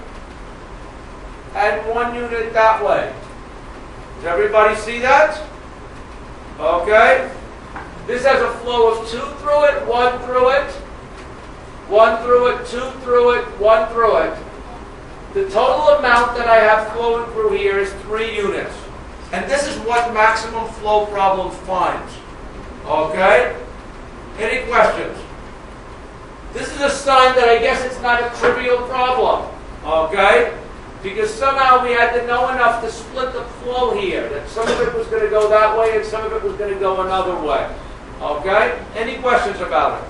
and 1 unit that way. Does everybody see that? Okay. This has a flow of 2 through it, 1 through it, 1 through it, 2 through it, 1 through it. The total amount that I have flowing through here is 3 units. And this is what maximum flow problem finds. Okay? Any questions? This is a sign that I guess it's not a trivial problem. Okay? Because somehow we had to know enough to split the flow here. That some of it was going to go that way and some of it was going to go another way. Okay? Any questions about it?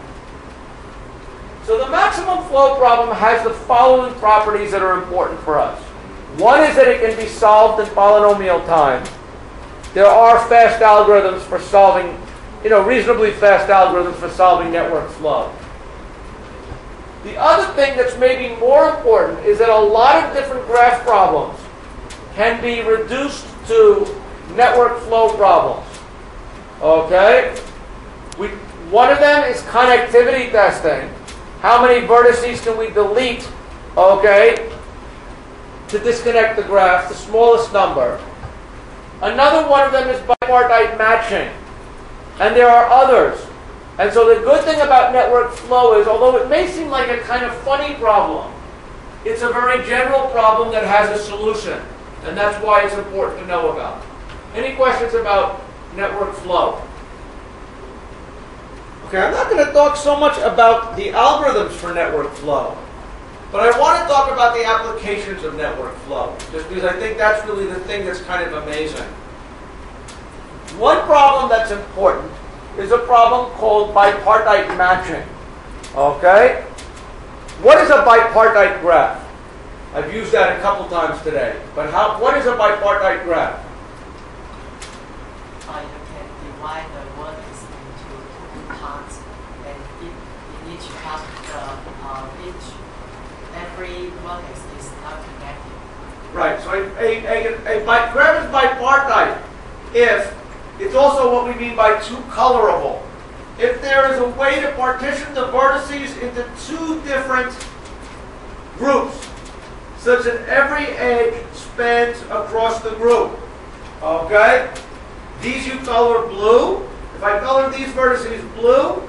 So the maximum flow problem has the following properties that are important for us. One is that it can be solved in polynomial time. There are fast algorithms for solving, reasonably fast algorithms for solving network flow. The other thing that's maybe more important is that a lot of different graph problems can be reduced to network flow problems. Okay? One of them is connectivity testing. How many vertices can we delete, okay, to disconnect the graph, the smallest number. Another one of them is bipartite matching. And there are others. And so the good thing about network flow is, although it may seem like a kind of funny problem, it's a very general problem that has a solution. And that's why it's important to know about. Any questions about network flow? Okay, I'm not going to talk so much about the algorithms for network flow, but I want to talk about the applications of network flow, just because I think that's really the thing that's kind of amazing. One problem that's important is a problem called bipartite matching. Okay? What is a bipartite graph? I've used that a couple times today, but what is a bipartite graph? You can divide the vertex into 2 parts, and in each part, every vertex is not connected. Right. So a graph is bipartite if it's also what we mean by 2 colorable. If there is a way to partition the vertices into 2 different groups, such that every edge spans across the group. Okay? These you color blue. If I color these vertices blue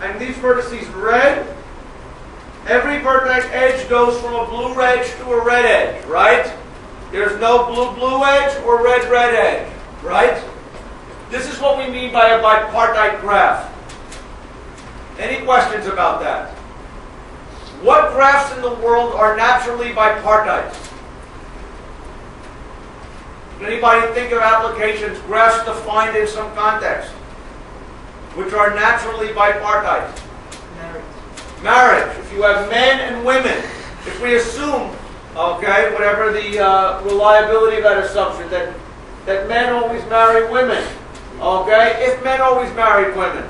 and these vertices red, every vertex edge goes from a blue edge to a red edge, right? There's no blue edge or red edge, right? This is what we mean by a bipartite graph. Any questions about that? What graphs in the world are naturally bipartite? Anybody think of applications, graphs defined in some context, which are naturally bipartite? Marriage. If you have men and women, if we assume, okay, whatever the reliability of that assumption, that that men always marry women. Okay? If men always married women,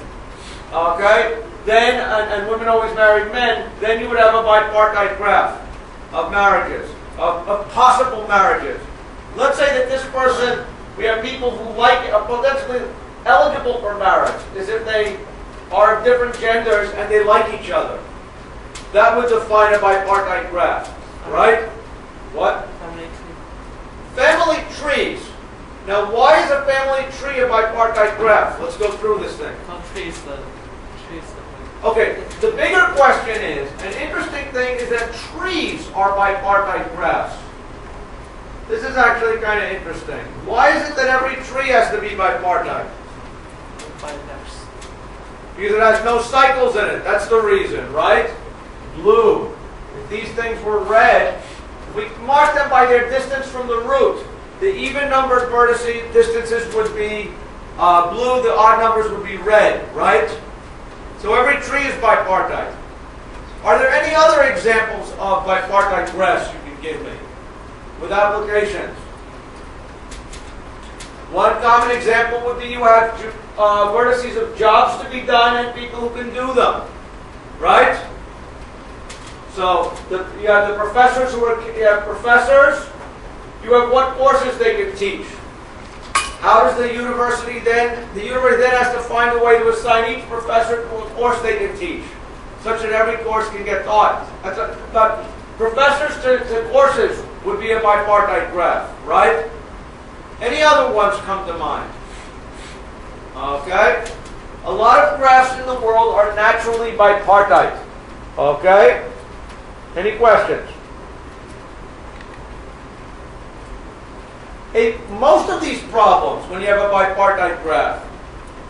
okay, then and women always married men, then you would have a bipartite graph of marriages, of possible marriages. Let's say that this person, we have people who are potentially eligible for marriage, is if they are of different genders and they like each other. That would define a bipartite graph, right? What? Family trees. Now, why is a family tree a bipartite graph? Let's go through this thing. Okay, the bigger question is, an interesting thing is that trees are bipartite graphs. This is actually kind of interesting. Why is it that every tree has to be bipartite? Because it has no cycles in it. That's the reason, right? Blue. If these things were red, we mark them by their distance from the root. The even-numbered vertices distances would be blue, the odd numbers would be red, right? So every tree is bipartite. Are there any other examples of bipartite graphs you can give me with applications? One common example would be you have vertices of jobs to be done and people who can do them, right? So you have the professors you have professors. You have what courses they can teach. How does the university then has to find a way to assign each professor to a course they can teach, such that every course can get taught. But professors to courses would be a bipartite graph, right? Any other ones come to mind? Okay? A lot of graphs in the world are naturally bipartite. Okay? Any questions? Most of these problems, when you have a bipartite graph,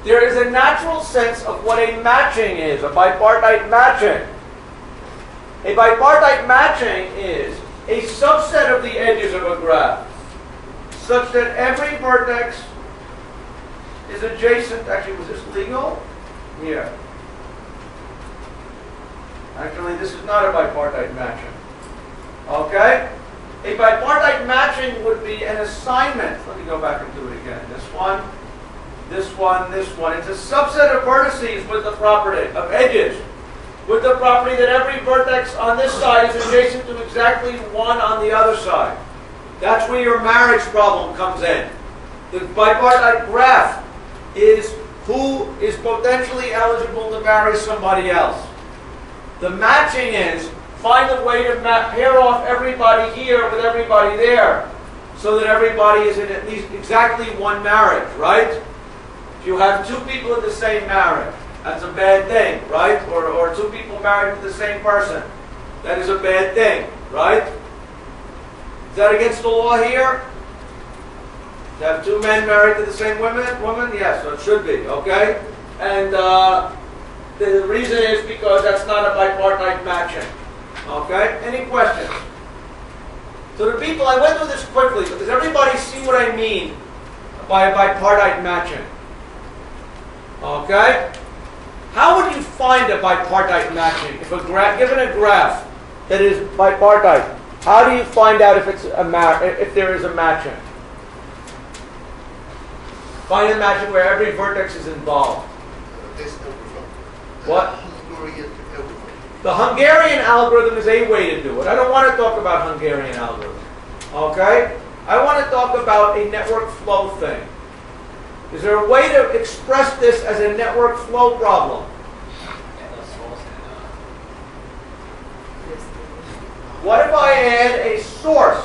there is a natural sense of what a matching is, a bipartite matching. A bipartite matching is a subset of the edges of a graph, such that every vertex is adjacent. Actually, was this legal? Yeah. Actually, this is not a bipartite matching. Okay? A bipartite matching would be an assignment. Let me go back and do it again. This one, this one, this one. It's a subset of vertices with the property, of edges, with the property that every vertex on this side is adjacent to exactly one on the other side. That's where your marriage problem comes in. The bipartite graph is who is potentially eligible to marry somebody else. The matching is find a way to pair off everybody here with everybody there so that everybody is in at least exactly one marriage, right? If you have two people in the same marriage, that's a bad thing, right? Or two people married to the same person, that is a bad thing, right? Is that against the law here? To have two men married to the same woman? Yes, so it should be, okay? And the reason is because that's not a bipartite matching. Okay? Any questions? So the people, I went through this quickly, but does everybody see what I mean by a bipartite matching? Okay? How would you find a bipartite matching? If given a graph that is bipartite, how do you find out if it's if there is a matching? Find a matching where every vertex is involved. What? The Hungarian algorithm is a way to do it. I don't want to talk about Hungarian algorithm. Okay? I want to talk about a network flow thing. Is there a way to express this as a network flow problem? What if I add a source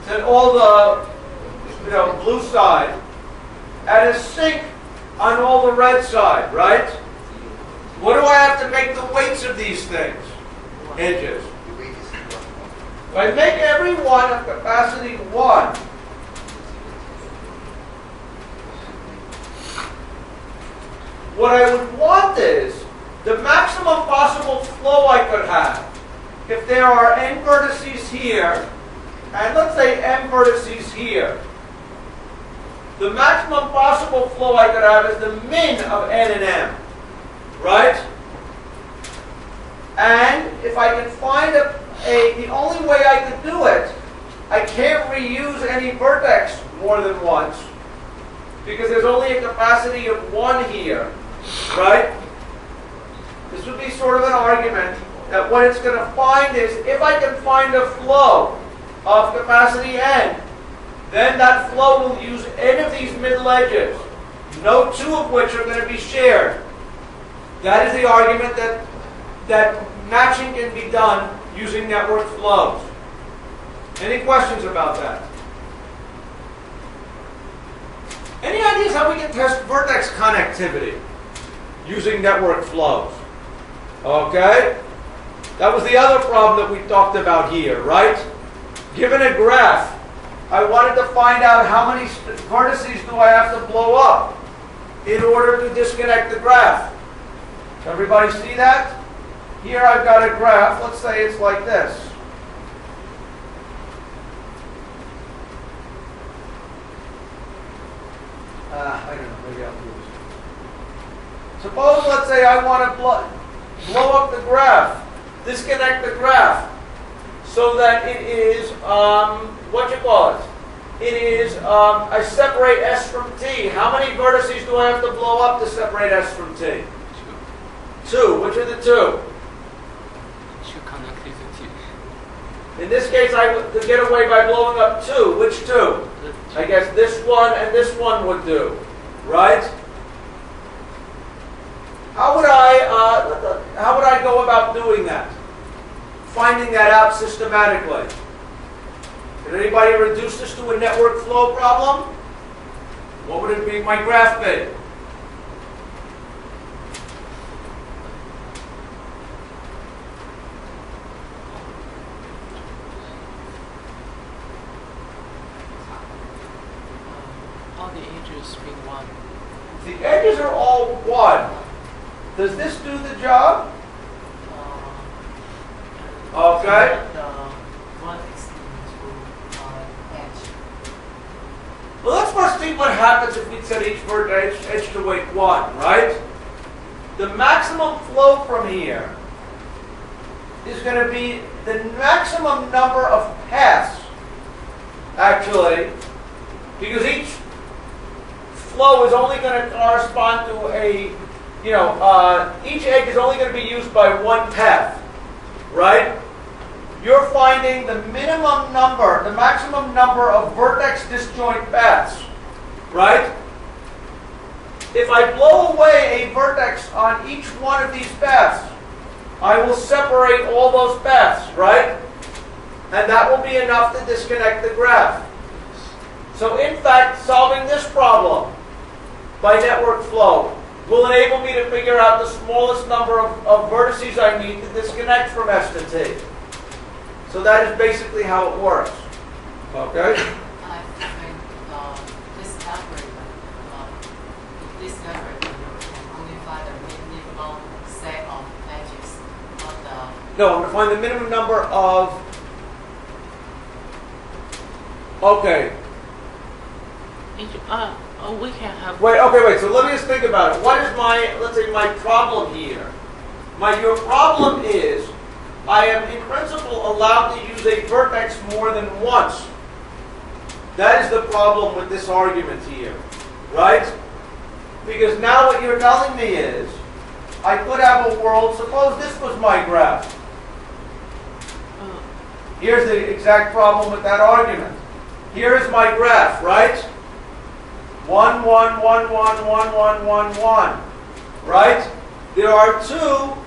to all the blue side and a sink on all the red side, right? What do I have to make the weights of these things? Edges. If I make every one of capacity 1, what I would want is the maximum possible flow I could have. If there are n vertices here, and let's say m vertices here, the maximum possible flow I could have is the min of n and m. Right? And if I can find the only way I could do it I can't reuse any vertex more than once because there's only a capacity of 1 here, right? This would be sort of an argument that what it's going to find is if I can find a flow of capacity n, then that flow will use n of these middle edges, no 2 of which are going to be shared. That is the argument that matching can be done using network flows. Any questions about that? Any ideas how we can test vertex connectivity using network flows? Okay? That was the other problem that we talked about here, right? Given a graph, I wanted to find out how many vertices do I have to blow up in order to disconnect the graph. Everybody see that? Here I've got a graph. Let's say it's like this. I don't know. Maybe I'll do this. Suppose, let's say I want to blow up the graph, disconnect the graph, so that it is, what you call it? It is, I separate S from T. How many vertices do I have to blow up to separate S from T? 2. Which are the 2? 2 connected to T. In this case, I would get away by blowing up 2. Which 2? I guess this one and this one would do, right? How would I go about doing that? Finding that out systematically. Can anybody reduce this to a network flow problem? What would it be? My graph be? All the edges being 1. The edges are all 1. Does this do the job? Okay. The one extending to edge. Well, let's first see what happens if we set each vertex edge to weight 1, right? The maximum flow from here is going to be the maximum number of paths, actually, because each flow is only going to correspond to a, each edge is only going to be used by 1 path, right? You're finding the minimum number, the maximum number of vertex disjoint paths, right? If I blow away a vertex on each one of these paths, I will separate all those paths, right? And that will be enough to disconnect the graph. So in fact, solving this problem by network flow will enable me to figure out the smallest number of vertices I need to disconnect from S to T. So that is basically how it works. Okay? I think this algorithm, you can only find the minimum set of edges, not the. No, I'm going to find the minimum number of. Okay. We can have. Wait. So let me just think about it. What is my, let's say, my problem here? Your problem is, I am in principle allowed to use a vertex more than once. That is the problem with this argument here, right? Because now what you're telling me is, I could have a world, suppose this was my graph. Here's the exact problem with that argument. Here is my graph, right? 1, 1, 1, 1, 1, 1, 1, 1, right? There are 2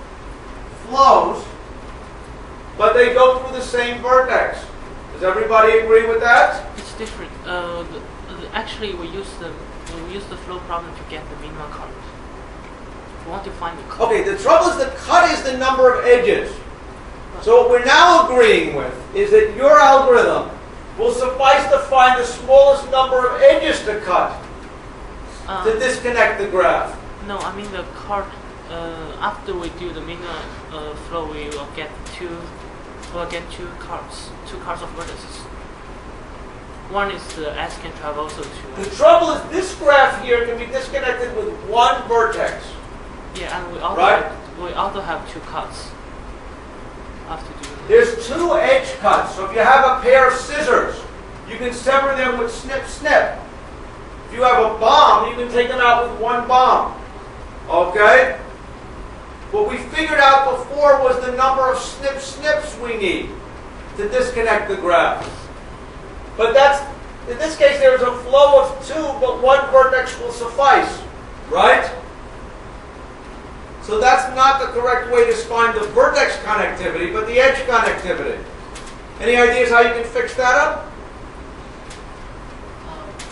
flows, but they go through the same vertex. Does everybody agree with that? It's different. Actually, we use the flow problem to get the minimum cut. We want to find the cut. Okay, the trouble is the cut is the number of edges. So what we're now agreeing with is that your algorithm will suffice to find the smallest number of edges to cut to disconnect the graph. No, I mean the cut. After we do the minimum flow, we will get two cards of vertices. One is the S can travel also to. The trouble is this graph here can be disconnected with 1 vertex. Yeah, and we also have 2 cuts. After doing There's 2 edge cuts. So if you have a pair of scissors, You can sever them with snip, snip. If you have a bomb, you can take them out with one bomb. Okay? What we figured out before was the number of snip, snips we need to disconnect the graph. But in this case, there's a flow of two, but one vertex will suffice. Right? So that's not the correct way to find the vertex connectivity, but the edge connectivity. Any ideas how you can fix that up?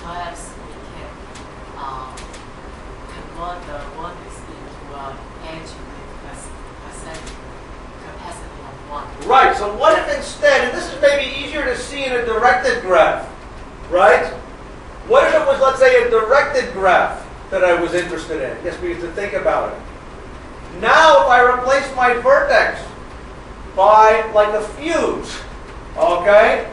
Perhaps we can convert the vertex into an edge with percent capacity of 1. Right, so what if instead, and this is maybe easier to see in a directed graph, right? What if it was, let's say, a directed graph that I was interested in? Yes, we have to think about it. Now, if I replace my vertex by, like, a fuse, okay?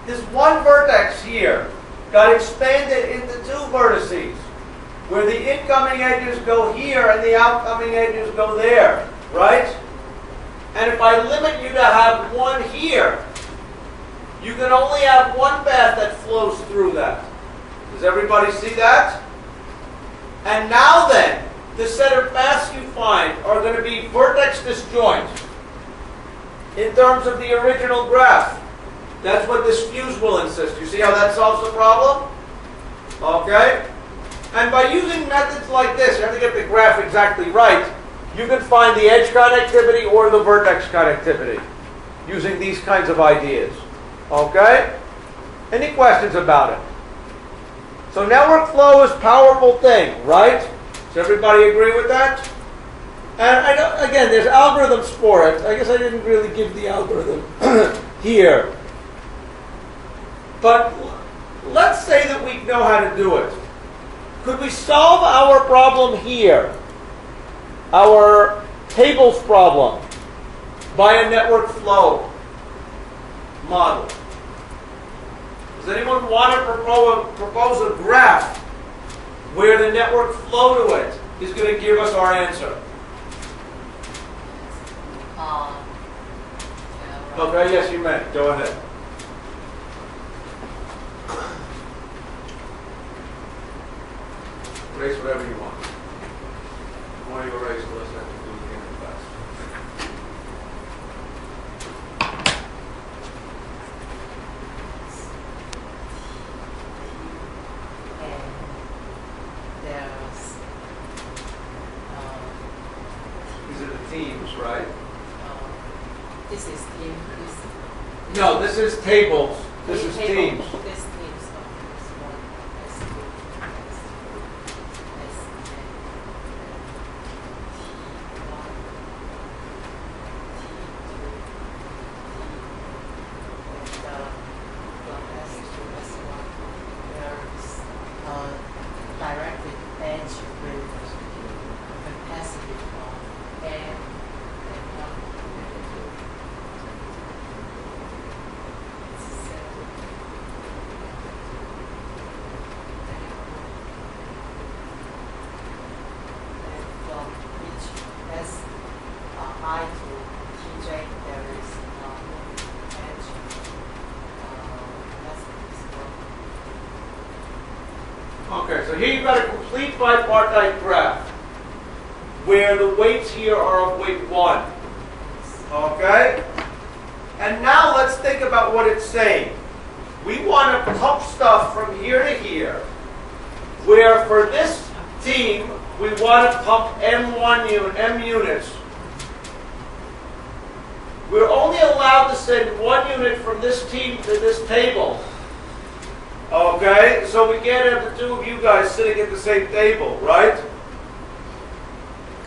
This one vertex here got expanded into two vertices, where the incoming edges go here and the outcoming edges go there, right? And if I limit you to have one here, you can only have one path that flows through that. Does everybody see that? And now then, the set of paths you find are going to be vertex disjoint in terms of the original graph. That's what this fuse will insist. You see how that solves the problem? Okay? And by using methods like this, you have to get the graph exactly right, you can find the edge connectivity or the vertex connectivity using these kinds of ideas. Okay? Any questions about it? So network flow is a powerful thing, right? Does everybody agree with that? And I know, again, there's algorithms for it. I guess I didn't really give the algorithm here. But let's say that we know how to do it. Could we solve our problem here, our tables problem, by a network flow model? Does anyone want to propose a graph where the network flow to it is going to give us our answer? Okay, yes, you may. Go ahead. Erase whatever you want. The more you erase, the less I have to do again in class. And there's These are the teams, right? this is team. No, this is tables. This is table. teams. This teams of S1, S2, S2, S3, T1, T2, and from S2, S1, there's a directed edge with capacity of N and 1 and 2. I to TJ, there is edge. Okay, so here you've got a complete bipartite graph where the weights here are of weight 1. Okay? And now let's think about what it's saying. We want to pump stuff from here to here, where for this team, we want to pump M units. We're only allowed to send 1 unit from this team to this table. Okay? So we can't have the two of you guys sitting at the same table, right?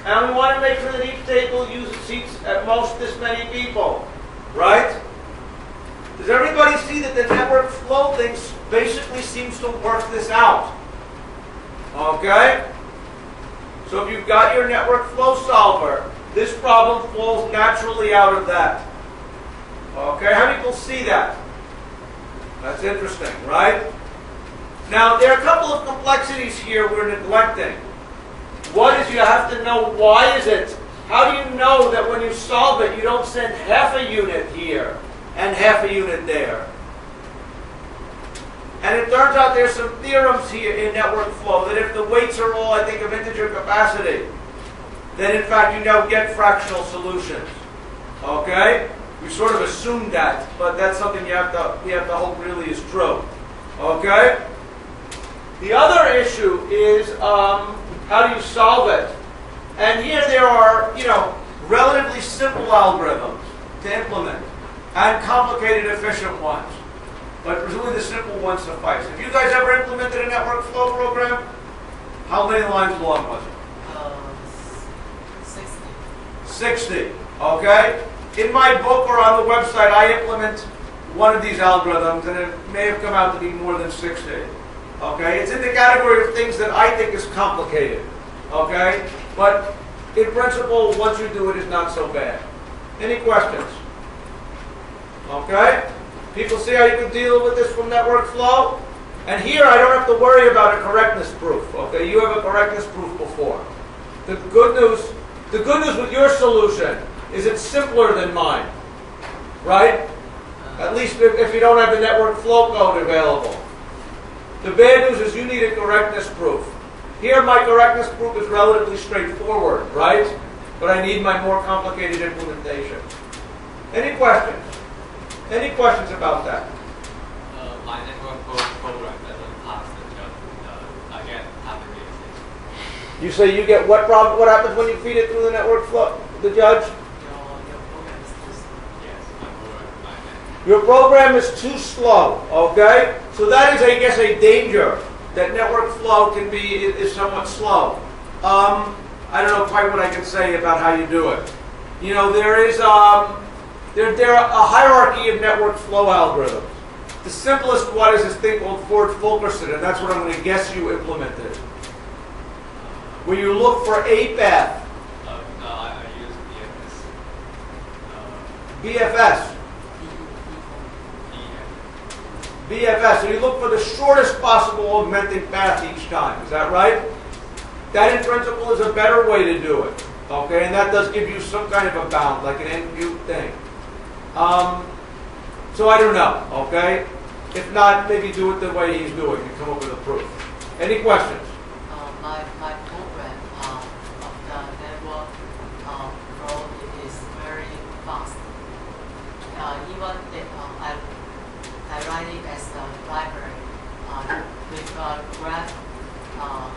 And we want to make sure that each table seats at most this many people, right? Does everybody see that the network flow thing basically seems to work this out? Okay? So if you've got your network flow solver, this problem falls naturally out of that. Okay, how many people see that? That's interesting, right? Now, there are a couple of complexities here we're neglecting. One is you have to know why is it. How do you know that when you solve it, you don't send half a unit here and half a unit there? And it turns out there's some theorems here in network flow that if the weights are all, I think, of integer capacity, then in fact you now get fractional solutions. Okay? We sort of assumed that, but that's something we have to hope really is true. Okay? The other issue is how do you solve it? And here there are, relatively simple algorithms to implement and complicated, efficient ones. But presumably the simple ones suffice. Have you guys ever implemented a network flow program? How many lines long was it? 60. Okay? In my book or on the website, I implement one of these algorithms, and it may have come out to be more than 60. Okay? It's in the category of things that I think is complicated. Okay? But in principle, once you do it, it's not so bad. Any questions? Okay? People see how you can deal with this from network flow? And here, I don't have to worry about a correctness proof. Okay? You have a correctness proof before. The good news with your solution is it's simpler than mine. Right? At least if you don't have the network flow code available. The bad news is you need a correctness proof. Here, my correctness proof is relatively straightforward, right? But I need my more complicated implementation. Any questions? Any questions about that? My network program doesn't pass the judge. I get half a basic. You say you get what problem? What happens when you feed it through the network flow? The judge? Your program is too slow. Yes, my program, my network. Your program is too slow. Okay, so that is, I guess, a danger that network flow can be is somewhat slow. I don't know quite what I can say about how you do it. There is there are a hierarchy of network flow algorithms. The simplest one is this thing called Ford-Fulkerson, and that's what I'm going to guess you implemented. Where you look for a path. No, I use BFS. BFS. BFS. So you look for the shortest possible augmenting path each time. Is that right? That in principle is a better way to do it. Okay, and that does give you some kind of a bound, like an NQ thing. So I don't know, okay? If not, maybe do it the way he's doing and come up with a proof. Any questions? My program of the network flow is very fast. Even if I write it as a library with a graph of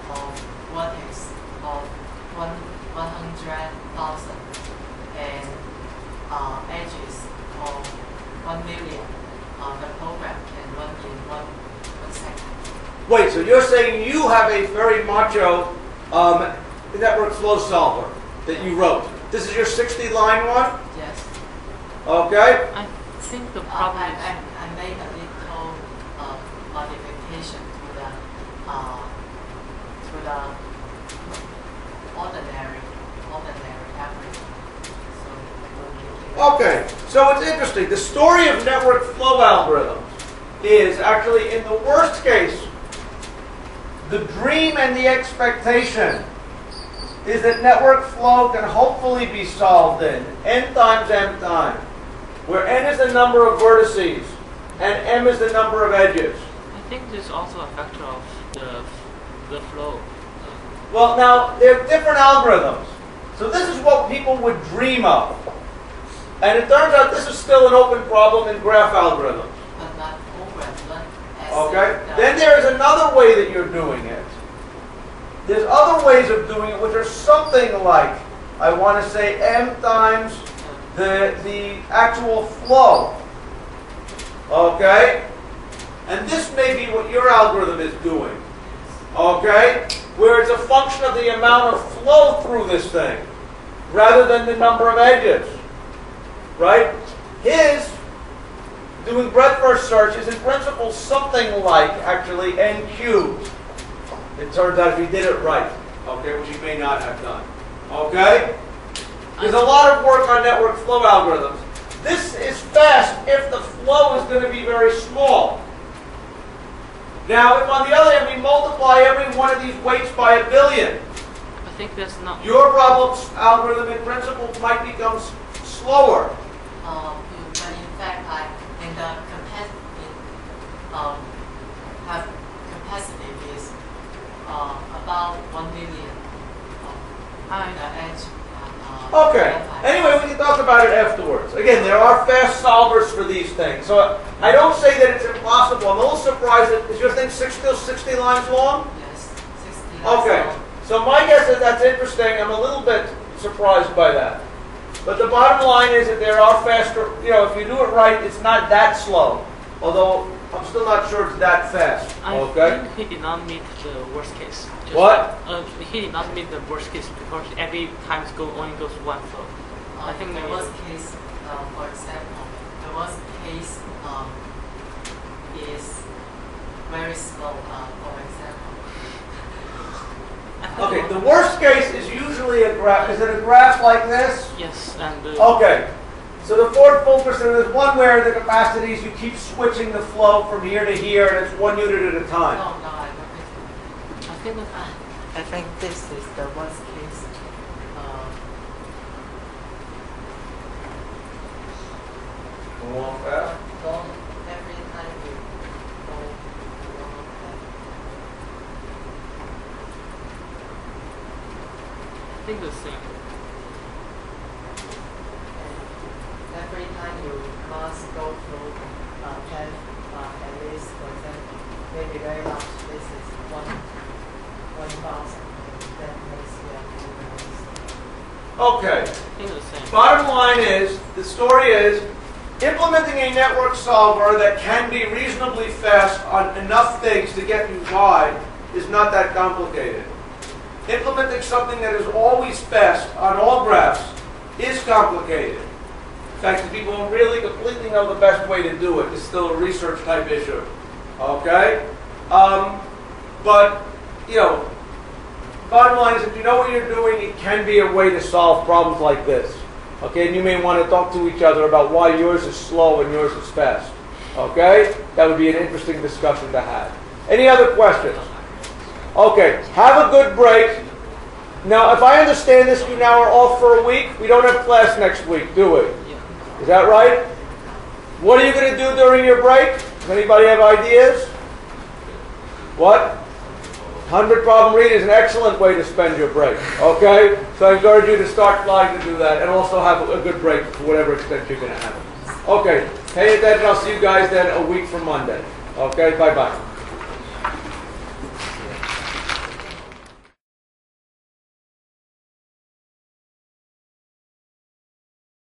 Vertex of 100,000 and edges of 1 million. The program can run in one second. Wait, so you're saying you have a very macho network flow solver that you wrote. This is your 60-line one? Yes. Okay. I think the problem is I made a little modification to the ordinary average. So I don't make it. Okay, so it's interesting. The story of network flow algorithms is actually, in the worst case, the dream and the expectation is that network flow can hopefully be solved in n times m time, where n is the number of vertices and m is the number of edges. I think this is also a factor of the flow. Well, now, there are different algorithms. So this is what people would dream of. And it turns out this is still an open problem in graph algorithms. But not program run as Okay? Then there is another way that you're doing it. There's other ways of doing it which are something like, I want to say, m times the actual flow. Okay? And this may be what your algorithm is doing. Okay? Where it's a function of the amount of flow through this thing, rather than the number of edges. Right? His, doing breadth first search, is in principle something like, actually, n cubed. It turns out if he did it right. Okay? Which he may not have done. Okay? There's a lot of work on network flow algorithms. This is fast if the flow is going to be very small. Now, if on the other hand we multiply every one of these weights by 1 billion, I think that's not. your problem's algorithm in principle might become slower. But in fact, Okay. Anyway, we can talk about it afterwards. Again, there are fast solvers for these things. So I don't say that it's impossible. I'm a little surprised that, is your thing still 60 lines long? Yes, 60 Okay. So my guess is that's interesting. I'm a little bit surprised by that. But the bottom line is that there are faster, if you do it right, it's not that slow. Although I'm still not sure it's that fast. I Okay? think he did not meet the worst case. What? He did not meet the worst case because every time only goes one flow. I think the maybe worst case, for example, the worst case is very slow, for example. Okay, the worst case is usually a graph. Is it a graph like this? Yes, and Okay. So the fourth focus, and there's one where the capacities, you keep switching the flow from here to here, and it's 1 unit at a time. No, I don't think so. I think this is the worst case. Go on fast. Don't every time you go along that. I think the same. Every time you must go through 10, at least, for example, maybe very large, this is 1,000. That makes Okay. I think the same. Bottom line is, the story is, implementing a network solver that can be reasonably fast on enough things to get you by is not that complicated. Implementing something that is always fast on all graphs is complicated. In fact, the people don't really completely know the best way to do it. It's still a research type issue. Okay? But, bottom line is if you know what you're doing, it can be a way to solve problems like this. Okay? And you may want to talk to each other about why yours is slow and yours is fast. Okay? That would be an interesting discussion to have. Any other questions? Okay. Have a good break. Now, if I understand this, you now are off for a week. We don't have class next week, do we? Is that right? What are you going to do during your break? Does anybody have ideas? What? 100 problem reading is an excellent way to spend your break. Okay? So I encourage you to start trying to do that and also have a good break to whatever extent you're going to have it. Okay. Pay attention. I'll see you guys then a week from Monday. Okay? Bye-bye.